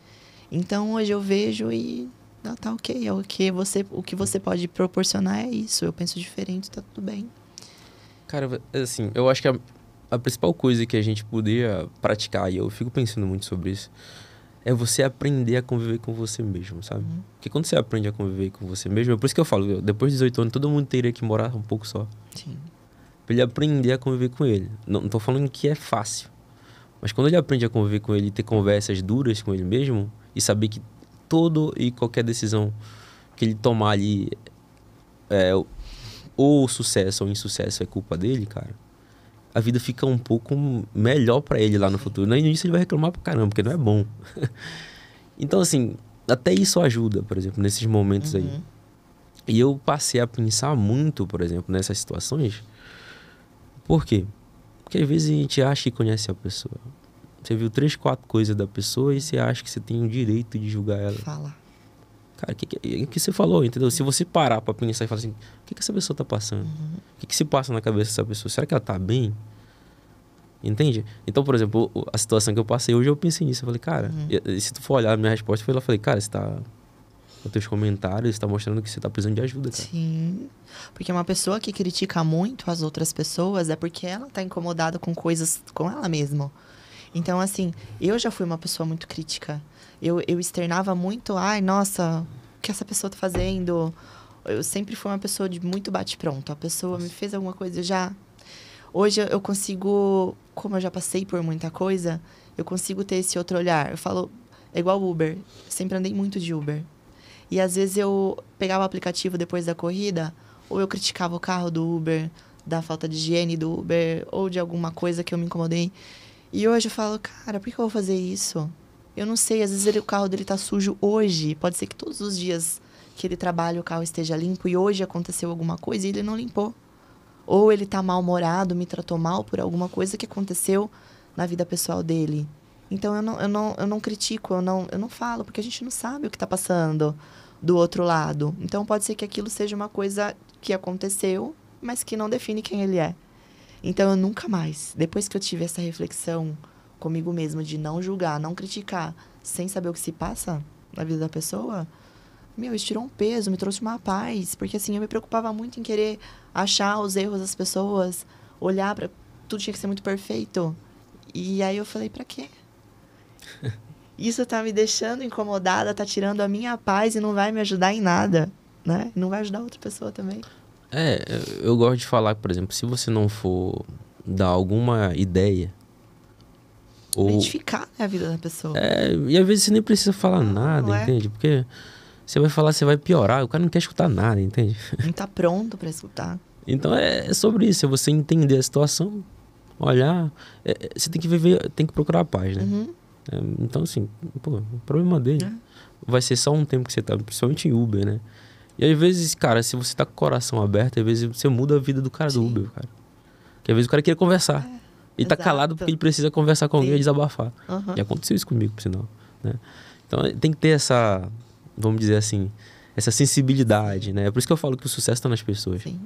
Então hoje eu vejo e tá ok, é o que você pode proporcionar é isso. Eu penso diferente, tá tudo bem. Cara, assim, eu acho que a principal coisa que a gente poderia praticar, e eu fico pensando muito sobre isso, é você aprender a conviver com você mesmo, sabe? Porque quando você aprende a conviver com você mesmo... É por isso que eu falo, depois de 18 anos, todo mundo teria que morar um pouco só. Sim. Pra ele aprender a conviver com ele. Não tô falando que é fácil. Mas quando ele aprende a conviver com ele e ter conversas duras com ele mesmo... E saber que todo e qualquer decisão que ele tomar ali... ou sucesso ou insucesso é culpa dele, cara... A vida fica um pouco melhor pra ele lá no futuro. No início ele vai reclamar pra caramba, porque não é bom. Então, assim, até isso ajuda, por exemplo, nesses momentos aí. E eu passei a pensar muito, por exemplo, nessas situações. Por quê? Porque às vezes a gente acha que conhece a pessoa. Você viu 3, 4 coisas da pessoa e você acha que você tem o direito de julgar ela. Fala. Cara, o que você falou, entendeu? Se você parar pra pensar e falar assim, o que essa pessoa tá passando? O que se passa na cabeça dessa pessoa? Será que ela tá bem? Entende? Então, por exemplo, a situação que eu passei hoje, eu pensei nisso. Eu falei, cara, se tu for olhar a minha resposta, eu falei, cara, você tá... Os teus comentários está mostrando que você tá precisando de ajuda, cara. Sim. Porque uma pessoa que critica muito as outras pessoas é porque ela tá incomodada com coisas com ela mesma. Então, assim, eu já fui uma pessoa muito crítica. Eu externava muito, ai, nossa, o que essa pessoa tá fazendo? Eu sempre fui uma pessoa de muito bate-pronto. A pessoa me fez alguma coisa, eu já... Hoje eu consigo, como eu já passei por muita coisa, eu consigo ter esse outro olhar. Eu falo, é igual Uber. Eu sempre andei muito de Uber. E às vezes eu pegava o aplicativo depois da corrida, ou eu criticava o carro do Uber, da falta de higiene do Uber, ou de alguma coisa que eu me incomodei. E hoje eu falo, cara, por que eu vou fazer isso? Eu não sei, às vezes o carro dele tá sujo hoje. Pode ser que todos os dias que ele trabalha o carro esteja limpo e hoje aconteceu alguma coisa e ele não limpou. Ou ele tá mal-humorado, me tratou mal por alguma coisa que aconteceu na vida pessoal dele. Então, eu não critico, eu não falo, porque a gente não sabe o que está passando do outro lado. Então, pode ser que aquilo seja uma coisa que aconteceu, mas que não define quem ele é. Então, eu nunca mais, depois que eu tive essa reflexão comigo mesma de não julgar, não criticar, sem saber o que se passa na vida da pessoa, isso tirou um peso, me trouxe uma paz. Porque, assim, eu me preocupava muito em querer achar os erros das pessoas, olhar para... Tudo tinha que ser muito perfeito. E aí eu falei, pra quê? Isso tá me deixando incomodada, tá tirando a minha paz e não vai me ajudar em nada, né? Não vai ajudar outra pessoa também. Eu gosto de falar, por exemplo, se você não for dar alguma ideia ou... Identificar, né, a vida da pessoa. E às vezes você nem precisa falar nada, entende? Porque você vai falar, você vai piorar, o cara não quer escutar nada, entende? Não tá pronto pra escutar. Então é sobre isso, é você entender a situação, olhar, você tem que viver, tem que procurar a paz, né? Então, assim, o problema dele vai ser só um tempo que você tá, principalmente em Uber, né? E às vezes, cara, se você tá com o coração aberto, às vezes você muda a vida do cara do Uber, cara. Porque às vezes o cara quer conversar. Ele tá calado porque ele precisa conversar com alguém e desabafar. E aconteceu isso comigo, por sinal, né? Então tem que ter essa, vamos dizer assim, essa sensibilidade, né? É por isso que eu falo que o sucesso tá nas pessoas. Sim.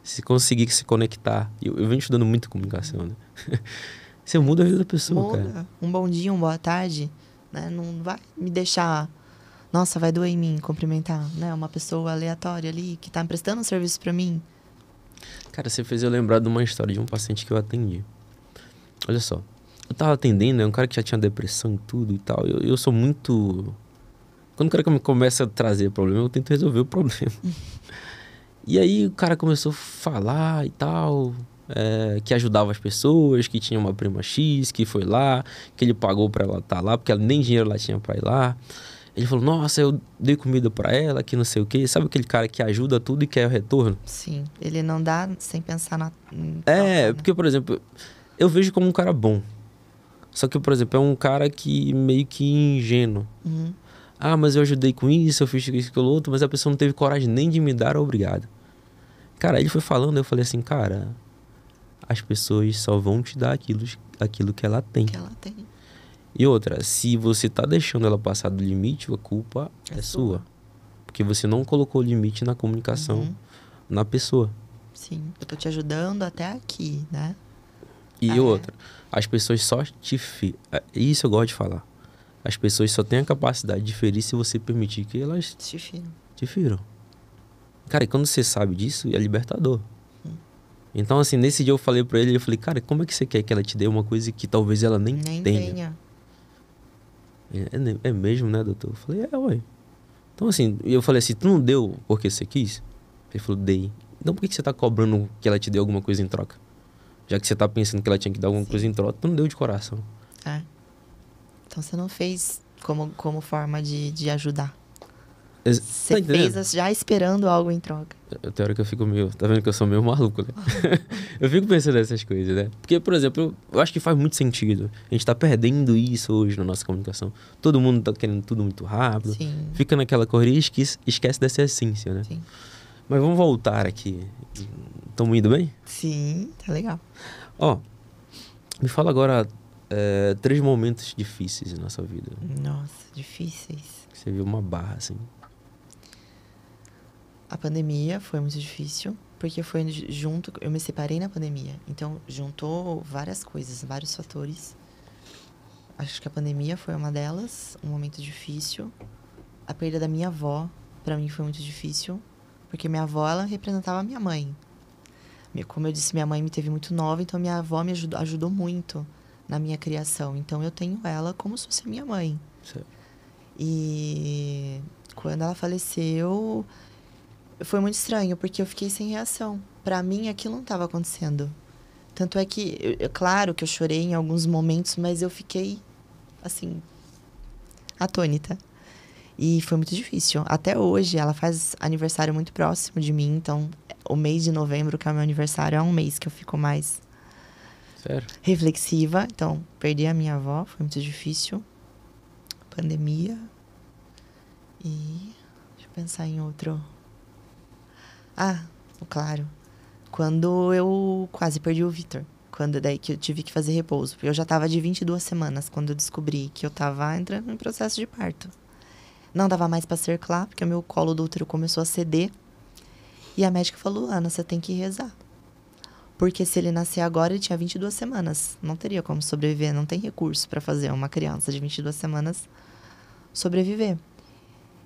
Se conseguir se conectar. Eu venho estudando muito comunicação, né? Você muda a vida da pessoa, cara. Um bom dia, uma boa tarde, né? Não vai me deixar... Nossa, vai doer em mim cumprimentar, né? Uma pessoa aleatória ali que tá prestando um serviço pra mim. Cara, você fez eu lembrar de uma história de um paciente que eu atendi. Olha só. Eu tava atendendo, é um cara que já tinha depressão e tudo e tal. Eu sou muito... Quando o cara começa a trazer problema, eu tento resolver o problema. E aí o cara começou a falar e tal... que ajudava as pessoas, que tinha uma prima X, que foi lá, que ele pagou pra ela estar lá, porque ela nem dinheiro ela tinha pra ir lá. Ele falou, nossa, eu dei comida pra ela, que não sei o quê. Sabe aquele cara que ajuda tudo e quer o retorno? Sim, ele não dá sem pensar na... Porque, por exemplo, eu vejo como um cara bom. Só que, por exemplo, é um cara que meio que ingênuo. Ah, mas eu ajudei com isso, eu fiz isso, aquilo outro, mas a pessoa não teve coragem nem de me dar obrigado. Cara, ele foi falando, eu falei assim, cara... As pessoas só vão te dar aquilo que ela tem. E outra, se você tá deixando ela passar do limite, a culpa é sua. Porque você não colocou limite na comunicação na pessoa. Sim, eu tô te ajudando até aqui, né? E outra, as pessoas só isso eu gosto de falar. As pessoas só têm a capacidade de ferir se você permitir que elas te firam. Cara, e quando você sabe disso, é libertador. Então, assim, nesse dia eu falei pra ele, eu falei, cara, como é que você quer que ela te dê uma coisa que talvez ela nem tenha? É mesmo, né, doutor? Eu falei, ué. Então, assim, eu falei assim, tu não deu porque você quis? Ele falou, dei. Então por que você tá cobrando que ela te dê alguma coisa em troca? Já que você tá pensando que ela tinha que dar alguma coisa em troca, tu não deu de coração. Então você não fez como forma de ajudar. Você fez já esperando algo em troca. Tem hora que eu fico meio... Tá vendo que eu sou meio maluco, né? Eu fico pensando nessas coisas, né? Porque, por exemplo, eu acho que faz muito sentido. A gente tá perdendo isso hoje na nossa comunicação. Todo mundo tá querendo tudo muito rápido. Sim. Fica naquela correria e esquece dessa essência, né? Sim. Mas vamos voltar aqui. Estamos indo bem? Sim, tá legal. Me fala agora 3 momentos difíceis na sua vida. Nossa, difíceis. Você viu uma barra, assim. A pandemia foi muito difícil, porque foi junto... Eu me separei na pandemia, então juntou várias coisas, vários fatores. Acho que a pandemia foi uma delas, um momento difícil. A perda da minha avó, para mim, foi muito difícil, porque minha avó, ela representava a minha mãe. Como eu disse, minha mãe me teve muito nova, então minha avó me ajudou muito na minha criação. Então, eu tenho ela como se fosse minha mãe. Certo. E quando ela faleceu, foi muito estranho, porque eu fiquei sem reação. Para mim, aquilo não estava acontecendo. Tanto é que, claro que eu chorei em alguns momentos, mas eu fiquei, assim, atônita. E foi muito difícil. Até hoje, ela faz aniversário muito próximo de mim, então o mês de novembro, que é o meu aniversário, é um mês que eu fico mais Sério? reflexiva. Então, perdi a minha avó, foi muito difícil. Pandemia. E deixa eu pensar em outro. Ah, claro. Quando eu quase perdi o Vitor. Quando daí que eu tive que fazer repouso. Eu já tava de 22 semanas quando eu descobri que eu tava entrando em processo de parto. Não dava mais pra circular, porque o meu colo do útero começou a ceder. E a médica falou, Ana, você tem que rezar. Porque se ele nascer agora, ele tinha 22 semanas. Não teria como sobreviver, não tem recurso pra fazer uma criança de 22 semanas sobreviver.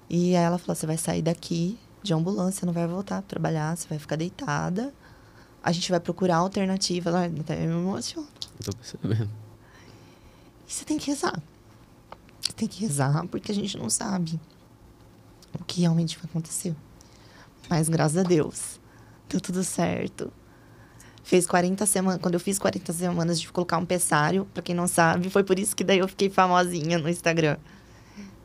E aí ela falou, você vai sair daqui de ambulância, não vai voltar pra trabalhar, você vai ficar deitada. A gente vai procurar alternativa. Ela até me emociona. Eu tô percebendo. E você tem que rezar. Você tem que rezar porque a gente não sabe o que realmente vai acontecer. Mas graças a Deus, deu tudo certo. Fez 40 semanas. Quando eu fiz 40 semanas de colocar um pessário, pra quem não sabe, foi por isso que daí eu fiquei famosinha no Instagram.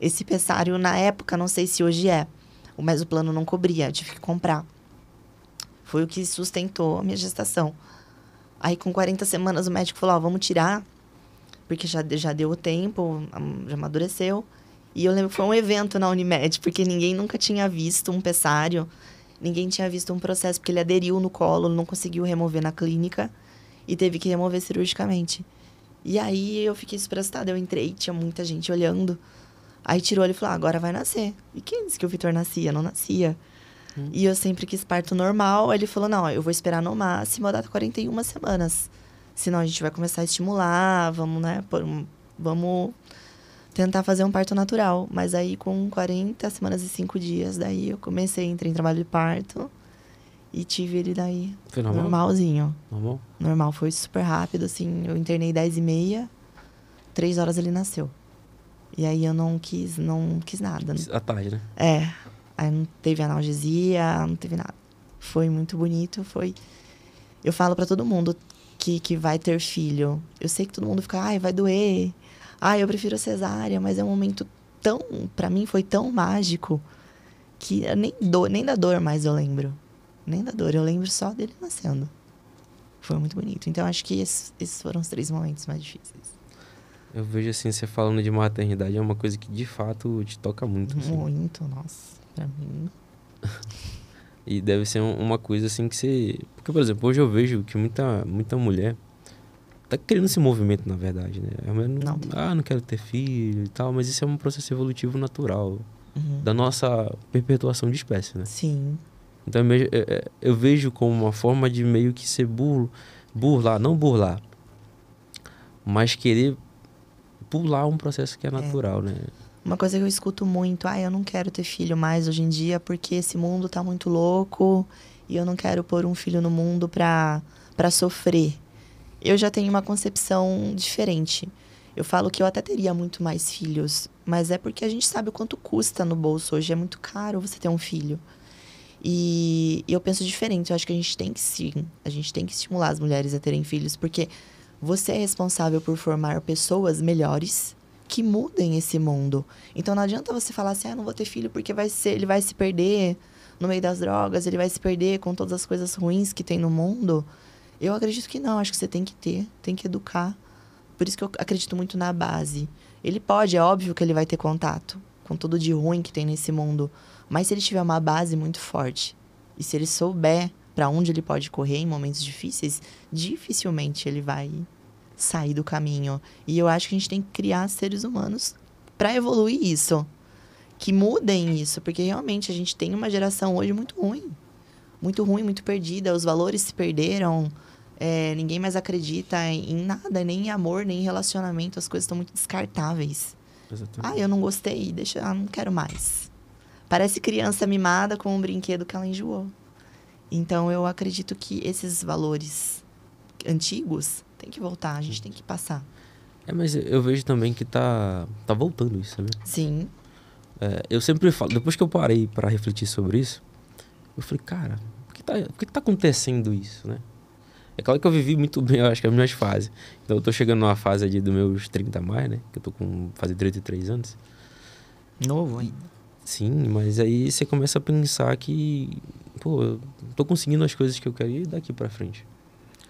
Esse pessário, na época, não sei se hoje é, mas o plano não cobria, eu tive que comprar. Foi o que sustentou a minha gestação. Aí, com 40 semanas, o médico falou, vamos tirar, porque já deu o tempo, já amadureceu. E eu lembro que foi um evento na Unimed, porque ninguém nunca tinha visto um pessário, ninguém tinha visto um processo, porque ele aderiu no colo, não conseguiu remover na clínica e teve que remover cirurgicamente. E aí, eu fiquei super assustada, eu entrei, tinha muita gente olhando. Aí tirou ele e falou, agora vai nascer. E quem disse que o Vitor nascia? Não nascia. E eu sempre quis parto normal. Aí ele falou, não, eu vou esperar no máximo a data 41 semanas. Senão a gente vai começar a estimular, vamos, né, vamos tentar fazer um parto natural. Mas aí com 40 semanas e 5 dias, daí eu comecei, entrei em trabalho de parto. E tive ele daí, Foi normal? normalzinho. Normal? Normal, foi super rápido, assim, eu internei 10h30, 3 horas ele nasceu. E aí eu não quis nada. À tarde, né? É. Aí não teve analgesia, não teve nada. Foi muito bonito, foi... Eu falo pra todo mundo que vai ter filho. Eu sei que todo mundo fica, ai, vai doer. Ai, eu prefiro cesárea, mas é um momento tão... Pra mim foi tão mágico que nem da dor mais eu lembro. Nem da dor, eu lembro só dele nascendo. Foi muito bonito. Então, acho que esses foram os 3 momentos mais difíceis. Eu vejo assim, você falando de maternidade, é uma coisa que de fato te toca muito. Assim. Muito, nossa, pra mim. E deve ser uma coisa assim que você... Porque, por exemplo, hoje eu vejo que muita mulher tá querendo esse movimento, na verdade, né? A mulher não quero ter filho e tal, mas isso é um processo evolutivo natural da nossa perpetuação de espécie, né? Sim. Então eu vejo como uma forma de meio que ser burlar, não burlar, mas querer pular um processo que é natural, né? Uma coisa que eu escuto muito, eu não quero ter filho mais hoje em dia porque esse mundo tá muito louco e eu não quero pôr um filho no mundo pra sofrer. Eu já tenho uma concepção diferente. Eu falo que eu até teria muito mais filhos, mas é porque a gente sabe o quanto custa no bolso hoje, é muito caro você ter um filho. E eu penso diferente, eu acho que a gente tem que estimular as mulheres a terem filhos, porque você é responsável por formar pessoas melhores que mudem esse mundo. Então não adianta você falar assim, não vou ter filho porque ele vai se perder no meio das drogas, ele vai se perder com todas as coisas ruins que tem no mundo. Eu acredito que não, acho que você tem que educar. Por isso que eu acredito muito na base. Ele pode, é óbvio que ele vai ter contato com tudo de ruim que tem nesse mundo, mas se ele tiver uma base muito forte e se ele souber para onde ele pode correr em momentos difíceis, dificilmente ele vai sair do caminho. E eu acho que a gente tem que criar seres humanos para evoluir isso. que mudem isso, porque realmente a gente tem uma geração hoje muito ruim, muito perdida, os valores se perderam, ninguém mais acredita em nada, nem em amor, nem em relacionamento, as coisas estão muito descartáveis. Exatamente. Eu não gostei, não quero mais. Parece criança mimada com um brinquedo que ela enjoou. Então, eu acredito que esses valores antigos tem que voltar, a gente tem que passar. Mas eu vejo também que tá voltando isso, sabe? Sim. Eu sempre falo, depois que eu parei para refletir sobre isso, eu falei, cara, por que tá acontecendo isso, né? É claro que eu vivi muito bem, eu acho que as minhas fases. Então, eu tô chegando numa fase ali dos meus 30 a mais, né? Que eu tô com fase 33 anos. Novo ainda. Sim, mas aí você começa a pensar que, pô, eu tô conseguindo as coisas que eu quero e daqui pra frente.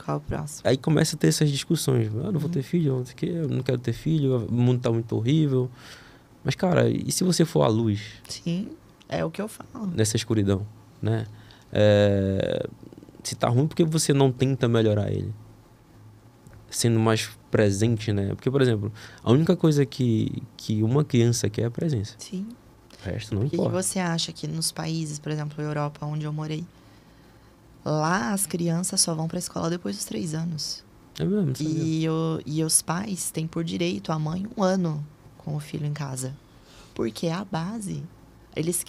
Qual é o próximo? Aí começa a ter essas discussões. Não vou ter filho, não sei o quê, eu não quero ter filho, o mundo tá muito horrível. Mas, cara, e se você for a luz? Sim, é o que eu falo. Nessa escuridão, né? Se tá ruim, porque você não tenta melhorar ele? Sendo mais presente, né? Porque, por exemplo, a única coisa que uma criança quer é a presença. Sim. O resto não O que importa. você acha que nos países, por exemplo, a Europa, onde eu morei, lá as crianças só vão pra escola depois dos 3 anos. É mesmo, sabia? E os pais têm por direito a mãe 1 ano com o filho em casa. Porque é a base. Eles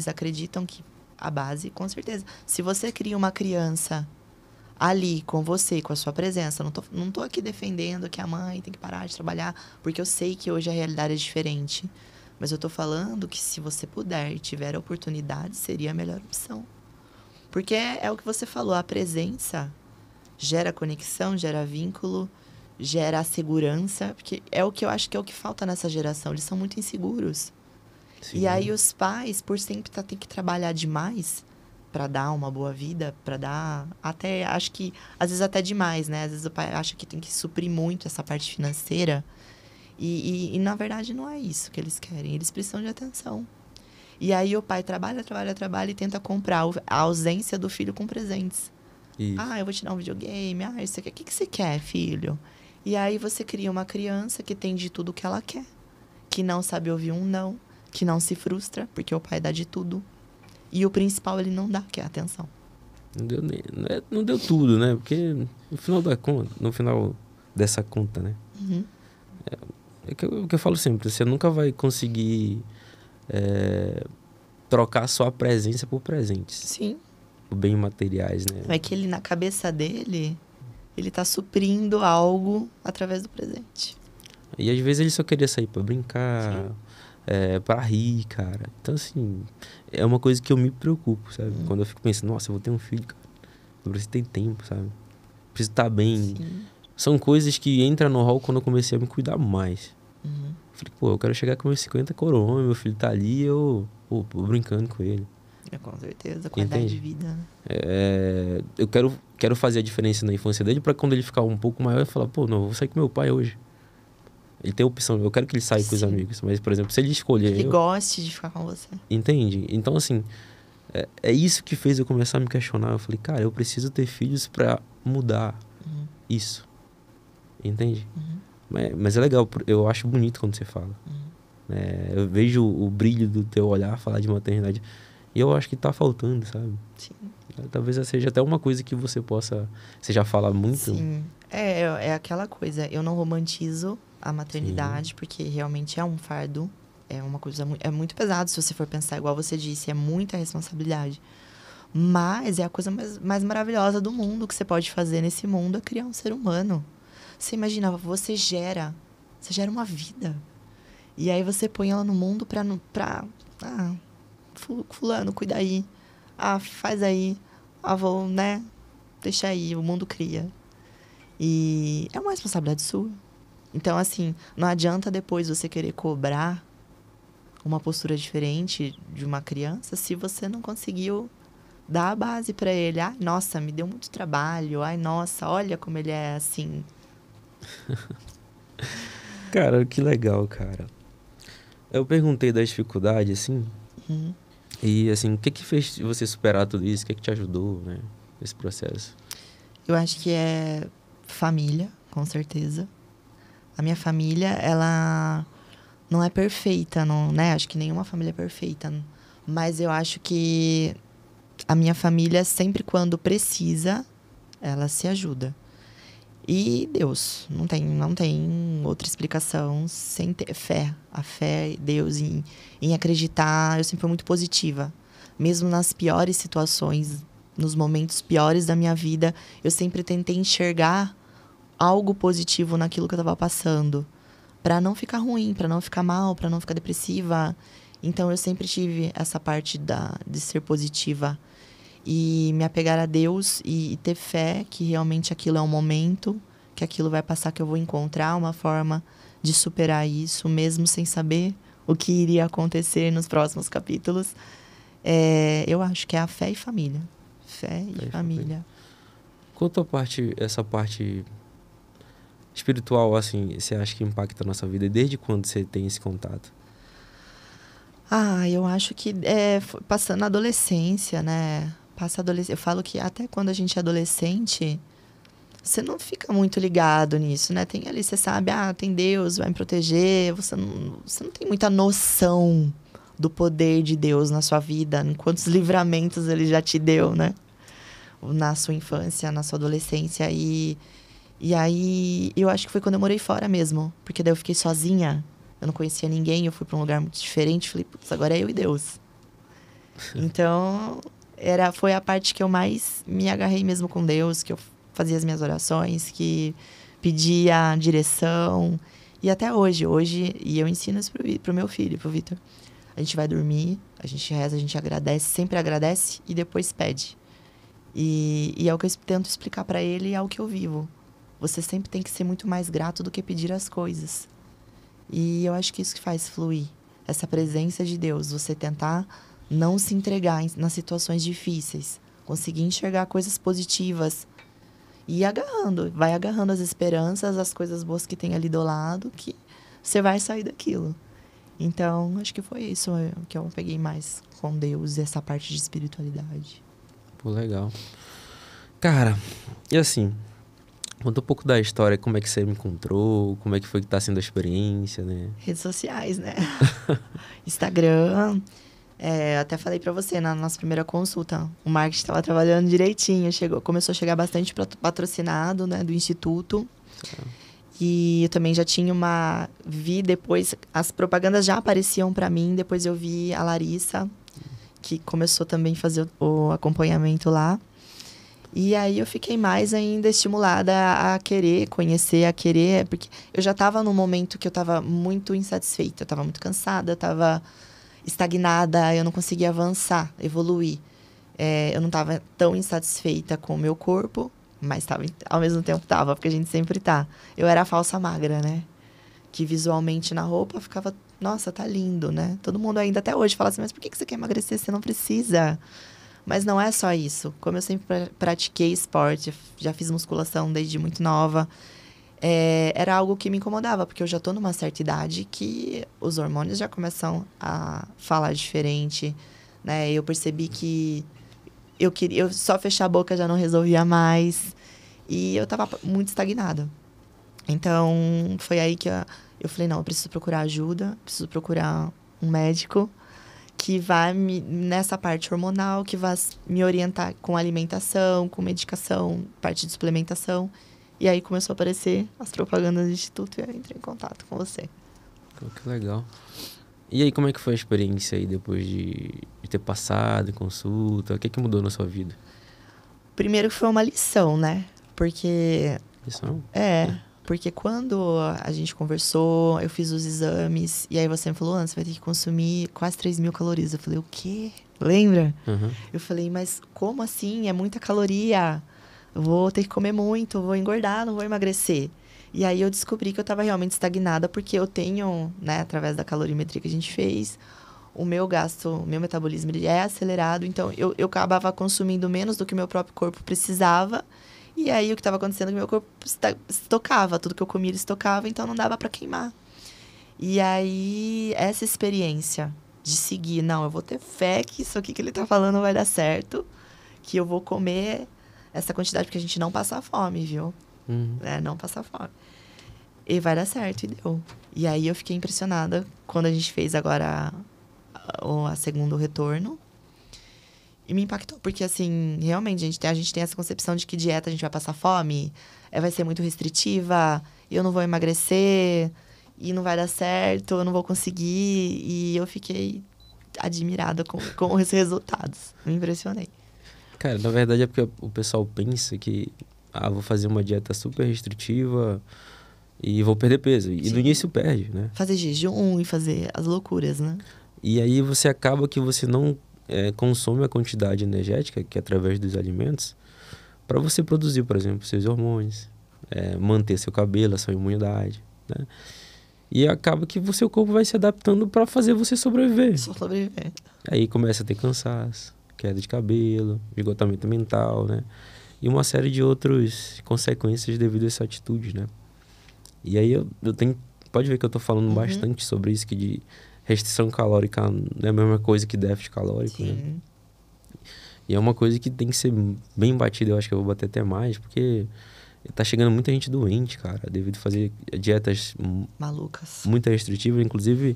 acreditam que a base, com certeza. Se você cria uma criança ali com você, com a sua presença, não tô aqui defendendo que a mãe tem que parar de trabalhar, porque eu sei que hoje a realidade é diferente. Mas eu tô falando que se você puder e tiver a oportunidade, seria a melhor opção. Porque é o que você falou, a presença gera conexão, gera vínculo, gera segurança, porque é o que eu acho que é o que falta nessa geração, eles são muito inseguros. Sim. E aí os pais, por sempre ter que trabalhar demais para dar uma boa vida, para dar até, acho que às vezes até demais, né? Às vezes o pai acha que tem que suprir muito essa parte financeira e na verdade não é isso que eles querem, eles precisam de atenção. E aí o pai trabalha e tenta comprar a ausência do filho com presentes. Isso. Eu vou te dar um videogame. Isso aqui. O que você quer, filho? E aí você cria uma criança que tem de tudo que ela quer. Que não sabe ouvir um não. Que não se frustra, porque o pai dá de tudo. E o principal ele não dá, que é a atenção. Não deu tudo, né? Porque no final dessa conta, né? Uhum. É o que eu falo sempre, você nunca vai conseguir trocar só a presença por presentes. Sim. Por bens materiais, né? É que ele, na cabeça dele, ele tá suprindo algo através do presente. E às vezes ele só queria sair pra brincar, pra rir, cara. Então, assim, é uma coisa que eu me preocupo, sabe? Quando eu fico pensando, nossa, eu vou ter um filho, cara. Eu preciso ter tempo, sabe? Preciso estar bem. Sim. São coisas que entram no hall quando eu comecei a me cuidar mais. Uhum. Falei, pô, eu quero chegar com meus 50 coroas, meu filho tá ali, eu brincando com ele. Com certeza, qualidade Entende? de vida. Né? Eu quero fazer a diferença na infância dele pra quando ele ficar um pouco maior, eu falar, pô, não, eu vou sair com meu pai hoje. Ele tem opção, eu quero que ele saia com os amigos. Mas, por exemplo, se ele escolher... Que ele goste de ficar com você. Entende? Então, assim, é isso que fez eu começar a me questionar. Eu falei, cara, eu preciso ter filhos pra mudar isso. Entende? Mas é legal, eu acho bonito quando você fala. Eu vejo o brilho do teu olhar falar de maternidade. E eu acho que tá faltando, sabe? Sim. Talvez seja até uma coisa que você já fala muito. Sim. É aquela coisa, eu não romantizo a maternidade, porque realmente é um fardo. É uma coisa é muito pesado, se você for pensar, igual você disse, é muita responsabilidade. Mas é a coisa mais maravilhosa do mundo que você pode fazer nesse mundo, é criar um ser humano. Você imagina, você gera uma vida. E aí você põe ela no mundo fulano, cuida aí. Faz aí. Vou, né? Deixa aí, o mundo cria. E é uma responsabilidade sua. Então, assim, não adianta depois você querer cobrar uma postura diferente de uma criança se você não conseguiu dar a base para ele. Nossa, me deu muito trabalho. Nossa, olha como ele é assim. Cara, que legal, cara. Eu perguntei da dificuldade, assim. E, assim, o que fez você superar tudo isso? O que te ajudou, né? Nesse processo? Eu acho que é família, com certeza. A minha família, ela não é perfeita, não, né? Acho que nenhuma família é perfeita. Mas eu acho que a minha família, sempre quando precisa, ela se ajuda. E Deus, não tem outra explicação sem ter fé. A fé, Deus, em acreditar. Eu sempre fui muito positiva. Mesmo nas piores situações, nos momentos piores da minha vida, eu sempre tentei enxergar algo positivo naquilo que eu estava passando. Para não ficar ruim, para não ficar mal, para não ficar depressiva. Então, eu sempre tive essa parte de ser positiva. E me apegar a Deus e ter fé que realmente aquilo é um momento, que aquilo vai passar, que eu vou encontrar uma forma de superar isso, mesmo sem saber o que iria acontecer nos próximos capítulos. Eu acho que é a fé e família. Fé e família. Quanto essa parte espiritual, assim, você acha que impacta a nossa vida? E desde quando você tem esse contato? Eu acho que passando a adolescência, né? Eu falo que até quando a gente é adolescente, você não fica muito ligado nisso, né? Tem ali, você sabe, tem Deus, vai me proteger. Você não tem muita noção do poder de Deus na sua vida, em quantos livramentos ele já te deu, né? Na sua infância, na sua adolescência. E aí, eu acho que foi quando eu morei fora mesmo. Porque daí eu fiquei sozinha. Eu não conhecia ninguém, eu fui para um lugar muito diferente. Falei, putz, agora é eu e Deus. Então, foi a parte que eu mais me agarrei mesmo com Deus. Que eu fazia as minhas orações, que pedia direção. E até hoje. E eu ensino isso pro meu filho, pro Vitor. A gente vai dormir, a gente reza, a gente agradece. Sempre agradece e depois pede. E é o que eu tento explicar para ele, é o que eu vivo. Você sempre tem que ser muito mais grato do que pedir as coisas. E eu acho que isso que faz fluir. Essa presença de Deus. Você tentar não se entregar nas situações difíceis. Conseguir enxergar coisas positivas. E vai agarrando as esperanças, as coisas boas que tem ali do lado, que você vai sair daquilo. Então, acho que foi isso que eu peguei mais com Deus, essa parte de espiritualidade. Pô, legal. Cara, e assim, conta um pouco da história, como é que você me encontrou, como é que foi que tá sendo a experiência, né? Redes sociais, né? Instagram. Até falei pra você, na nossa primeira consulta, o marketing estava trabalhando direitinho, começou a chegar bastante patrocinado, né, do Instituto. E eu também já tinha vi depois, as propagandas já apareciam para mim, depois eu vi a Larissa, que começou também a fazer o acompanhamento lá. E aí eu fiquei mais ainda estimulada a querer conhecer, porque eu já estava num momento que eu estava muito insatisfeita, eu estava muito cansada, eu estava estagnada, eu não conseguia avançar, evoluir. Eu não estava tão insatisfeita com o meu corpo, mas ao mesmo tempo estava, porque a gente sempre tá. Eu era a falsa magra, né? Que visualmente na roupa ficava, nossa, tá lindo, né? Todo mundo ainda até hoje fala assim, mas por que você quer emagrecer? Você não precisa. Mas não é só isso. Como eu sempre pratiquei esporte, já fiz musculação desde muito nova, era algo que me incomodava, porque eu já tô numa certa idade que os hormônios já começam a falar diferente, né? Eu percebi que eu só fechar a boca já não resolvia mais. E eu tava muito estagnada. Então, foi aí que eu falei, não, eu preciso procurar ajuda, preciso procurar um médico que vai nessa parte hormonal, que vai me orientar com alimentação, com medicação, parte de suplementação. E aí começou a aparecer as propagandas do Instituto e eu entrei em contato com você. Que legal. E aí, como é que foi a experiência aí depois de ter passado em consulta? O que mudou na sua vida? Primeiro que foi uma lição, né? Porque... Lição? Porque quando a gente conversou, eu fiz os exames, e aí você me falou, Ana, você vai ter que consumir quase 3.000 calorias. Eu falei, o quê? Lembra? Uhum. Eu falei, mas como assim? É muita caloria. Eu vou ter que comer muito, vou engordar, não vou emagrecer. E aí eu descobri que eu estava realmente estagnada, porque eu tenho, né, através da calorimetria que a gente fez, o meu metabolismo ele é acelerado, então eu acabava consumindo menos do que o meu próprio corpo precisava. E aí o que estava acontecendo é que meu corpo estocava, tudo que eu comia ele estocava, então não dava para queimar. E aí essa experiência de seguir, não, eu vou ter fé que isso aqui que ele está falando vai dar certo, que eu vou comer essa quantidade, porque a gente não passa fome, viu? Uhum. Não passar fome. E vai dar certo, e deu. E aí eu fiquei impressionada quando a gente fez agora a segundo retorno. E me impactou, porque assim, realmente, a gente tem essa concepção de que dieta a gente vai passar fome, vai ser muito restritiva, e eu não vou emagrecer, e não vai dar certo, eu não vou conseguir. E eu fiquei admirada com os resultados. Me impressionei. Cara, na verdade é porque o pessoal pensa que, vou fazer uma dieta super restritiva e vou perder peso. E no início perde, né? Fazer jejum e fazer as loucuras, né? E aí você acaba que você não consome a quantidade energética, que é através dos alimentos, para você produzir, por exemplo, seus hormônios, manter seu cabelo, a sua imunidade, né? E acaba que o seu corpo vai se adaptando para fazer você sobreviver. Sobreviver. Aí começa a ter cansaço, queda de cabelo, esgotamento mental, né? E uma série de outras consequências devido a essa atitude, né? E aí eu tenho... Pode ver que eu tô falando bastante sobre isso, que de restrição calórica não é a mesma coisa que déficit calórico, Sim. né? E é uma coisa que tem que ser bem batida, eu acho que eu vou bater até mais, porque tá chegando muita gente doente, cara, devido a fazer dietas malucas, muito restritivas. Inclusive,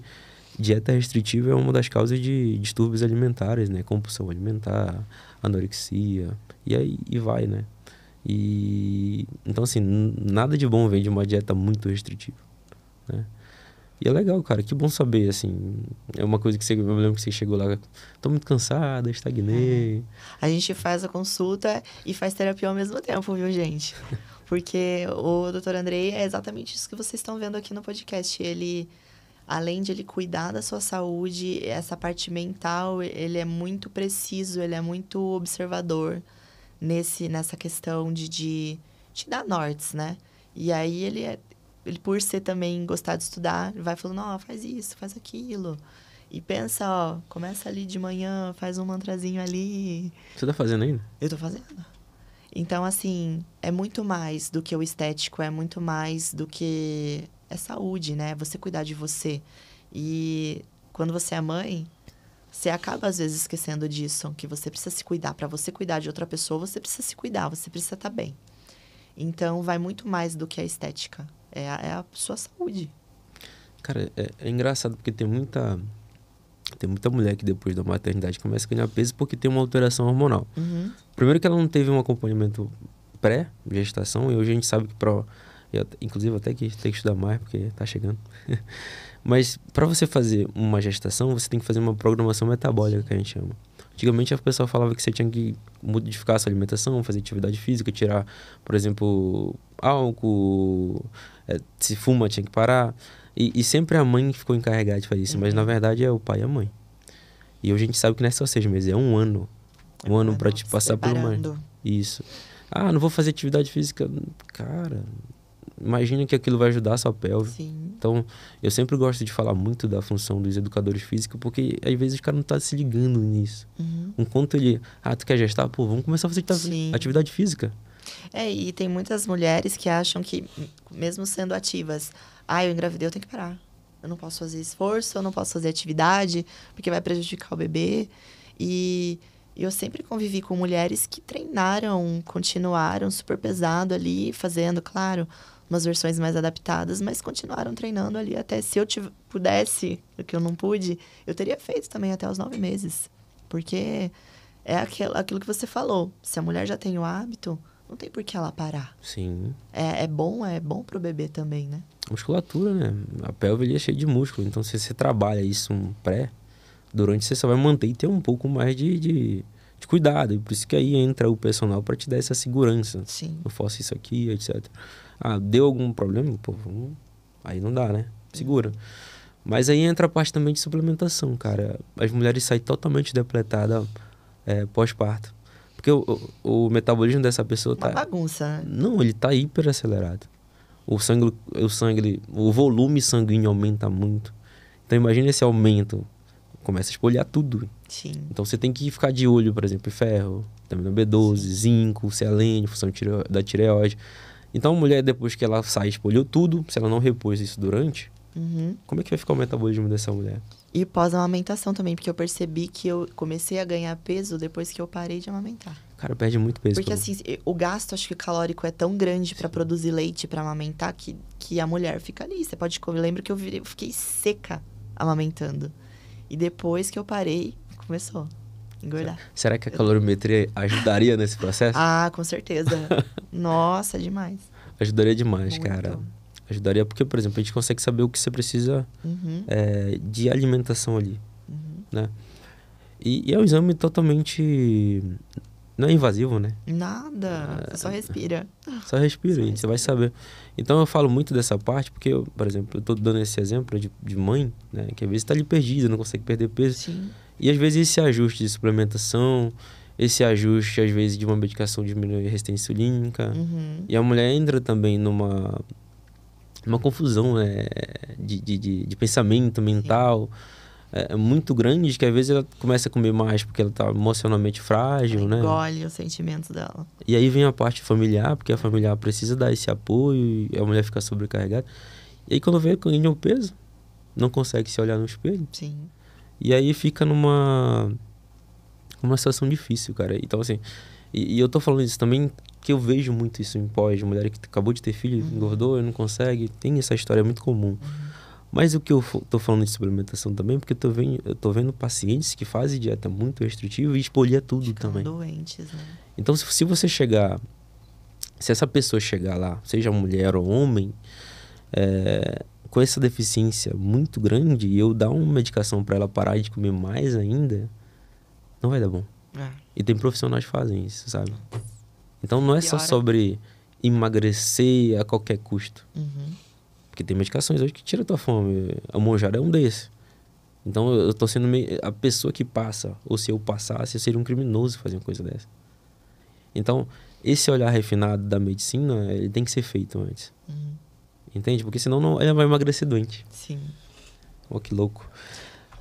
dieta restritiva é uma das causas de distúrbios alimentares, né? Compulsão alimentar, anorexia, e aí vai, né? E então, assim, nada de bom vem de uma dieta muito restritiva, né? E é legal, cara, que bom saber, assim, é uma coisa que eu me lembro que você chegou lá, tô muito cansada, estagnei. A gente faz a consulta e faz terapia ao mesmo tempo, viu, gente? Porque o Dr. Andrei é exatamente isso que vocês estão vendo aqui no podcast. Ele, além de ele cuidar da sua saúde, essa parte mental, ele é muito preciso, ele é muito observador nessa questão de te dar nortes, né? E aí ele por ser também gostar de estudar, vai falando, ó, faz isso, faz aquilo. E pensa, ó, começa ali de manhã, faz um mantrazinho ali. Você tá fazendo ainda? Eu tô fazendo. Então, assim, é muito mais do que o estético, é muito mais do que saúde, né? Você cuidar de você. E quando você é mãe, você acaba, às vezes, esquecendo disso, que você precisa se cuidar. Para você cuidar de outra pessoa, você precisa se cuidar, você precisa estar bem. Então, vai muito mais do que a estética. É a sua saúde. Cara, é engraçado porque tem muita mulher que depois da maternidade começa a ganhar peso porque tem uma alteração hormonal. Primeiro que ela não teve um acompanhamento pré-gestação, e hoje a gente sabe que inclusive até que tem que estudar mais porque tá chegando. Mas para você fazer uma gestação, você tem que fazer uma programação metabólica, que a gente chama. Antigamente a pessoa falava que você tinha que modificar a sua alimentação, fazer atividade física, tirar, por exemplo, álcool, se fuma tinha que parar. E sempre a mãe ficou encarregada de fazer isso, mas na verdade é o pai e a mãe. E hoje a gente sabe que não é só 6 meses, é um ano. Um ano pra te passar por uma... Isso. Não vou fazer atividade física. Cara, imagina que aquilo vai ajudar a sua pelve. Sim. Então, eu sempre gosto de falar muito da função dos educadores físicos, porque às vezes o cara não tá se ligando nisso. Enquanto ele... tu quer gestar? Pô, vamos começar a fazer atividade física. E tem muitas mulheres que acham que, mesmo sendo ativas, eu engravidei, eu tenho que parar. Eu não posso fazer esforço, eu não posso fazer atividade, porque vai prejudicar o bebê. E eu sempre convivi com mulheres que treinaram, continuaram super pesado ali, fazendo, claro, umas versões mais adaptadas, mas continuaram treinando ali até se eu pudesse, o que eu não pude, eu teria feito também até os 9 meses. Porque é aquilo que você falou. Se a mulher já tem o hábito, não tem por que ela parar. Sim. É bom pro bebê também, né? Musculatura, né? A pelve ali é cheia de músculo. Então, se você trabalha isso durante você só vai manter e ter um pouco mais de cuidado. E por isso que aí entra o personal para te dar essa segurança. Sim. Eu faço isso aqui, etc. Deu algum problema? Pô, aí não dá, né? Segura. Mas aí entra a parte também de suplementação, cara. As mulheres saem totalmente depletadas pós-parto. Porque o metabolismo dessa pessoa Uma bagunça, né? Não, ele tá hiper acelerado. O volume sanguíneo aumenta muito. Então imagina esse aumento. Começa a espolhar tudo. Sim. Então você tem que ficar de olho, por exemplo, em ferro, vitamina B12, zinco, selênio, função da tireoide. Então a mulher, depois que ela sai, espolhou tudo. Se ela não repôs isso durante, Uhum. Como é que vai ficar o metabolismo dessa mulher? E pós-amamentação também, porque eu percebi que eu comecei a ganhar peso depois que eu parei de amamentar. Cara, perde muito peso. Porque assim, o gasto, acho que calórico é tão grande para produzir leite, para amamentar, que a mulher fica ali. Você pode comer. Eu lembro que eu fiquei seca amamentando. E depois que eu parei, começou a engordar. Será que a calorimetria ajudaria nesse processo? Ah, com certeza. Nossa, demais. Ajudaria demais, Muito. cara. Ajudaria porque, por exemplo, a gente consegue saber o que você precisa de alimentação ali, né? E é um exame totalmente... Não é invasivo, né? Nada. Você só respira. Só respira Só e você vai saber. Então eu falo muito dessa parte porque, por exemplo, eu tô dando esse exemplo de mãe, né? Que às vezes tá ali perdida, não consegue perder peso. Sim. E às vezes esse ajuste de suplementação, esse ajuste às vezes de uma medicação de resistência insulínica. E a mulher entra também numa confusão, né? de pensamento mental. É muito grande, que às vezes ela começa a comer mais porque ela tá emocionalmente frágil, Ela né? engole os sentimentos dela. E aí vem a parte familiar, porque a familiar precisa dar esse apoio e a mulher fica sobrecarregada. E aí quando vê que ganha o peso, não consegue se olhar no espelho. Sim. E aí fica numa situação difícil, cara. Então assim, e eu tô falando isso também, que eu vejo muito isso em pós, mulher que acabou de ter filho, engordou e não consegue. Tem essa história muito comum. Mas o que eu tô falando de suplementação também, porque eu tô vendo pacientes que fazem dieta muito restritiva e expolia tudo Ficam também. doentes, né? Então, se você chegar... Se essa pessoa chegar lá, seja mulher ou homem, com essa deficiência muito grande, e eu dar uma medicação para ela parar de comer mais ainda, não vai dar bom. E tem profissionais que fazem isso, sabe? Então, não é só sobre emagrecer a qualquer custo. Porque tem medicações hoje que tiram a tua fome. A Mounjaro é um desses. Então eu tô sendo meio... A pessoa que passa, ou se eu passasse, eu seria um criminoso fazer uma coisa dessa. Então, esse olhar refinado da medicina, ele tem que ser feito antes. Entende? Porque senão ela vai emagrecer doente. Sim. Oh, que louco.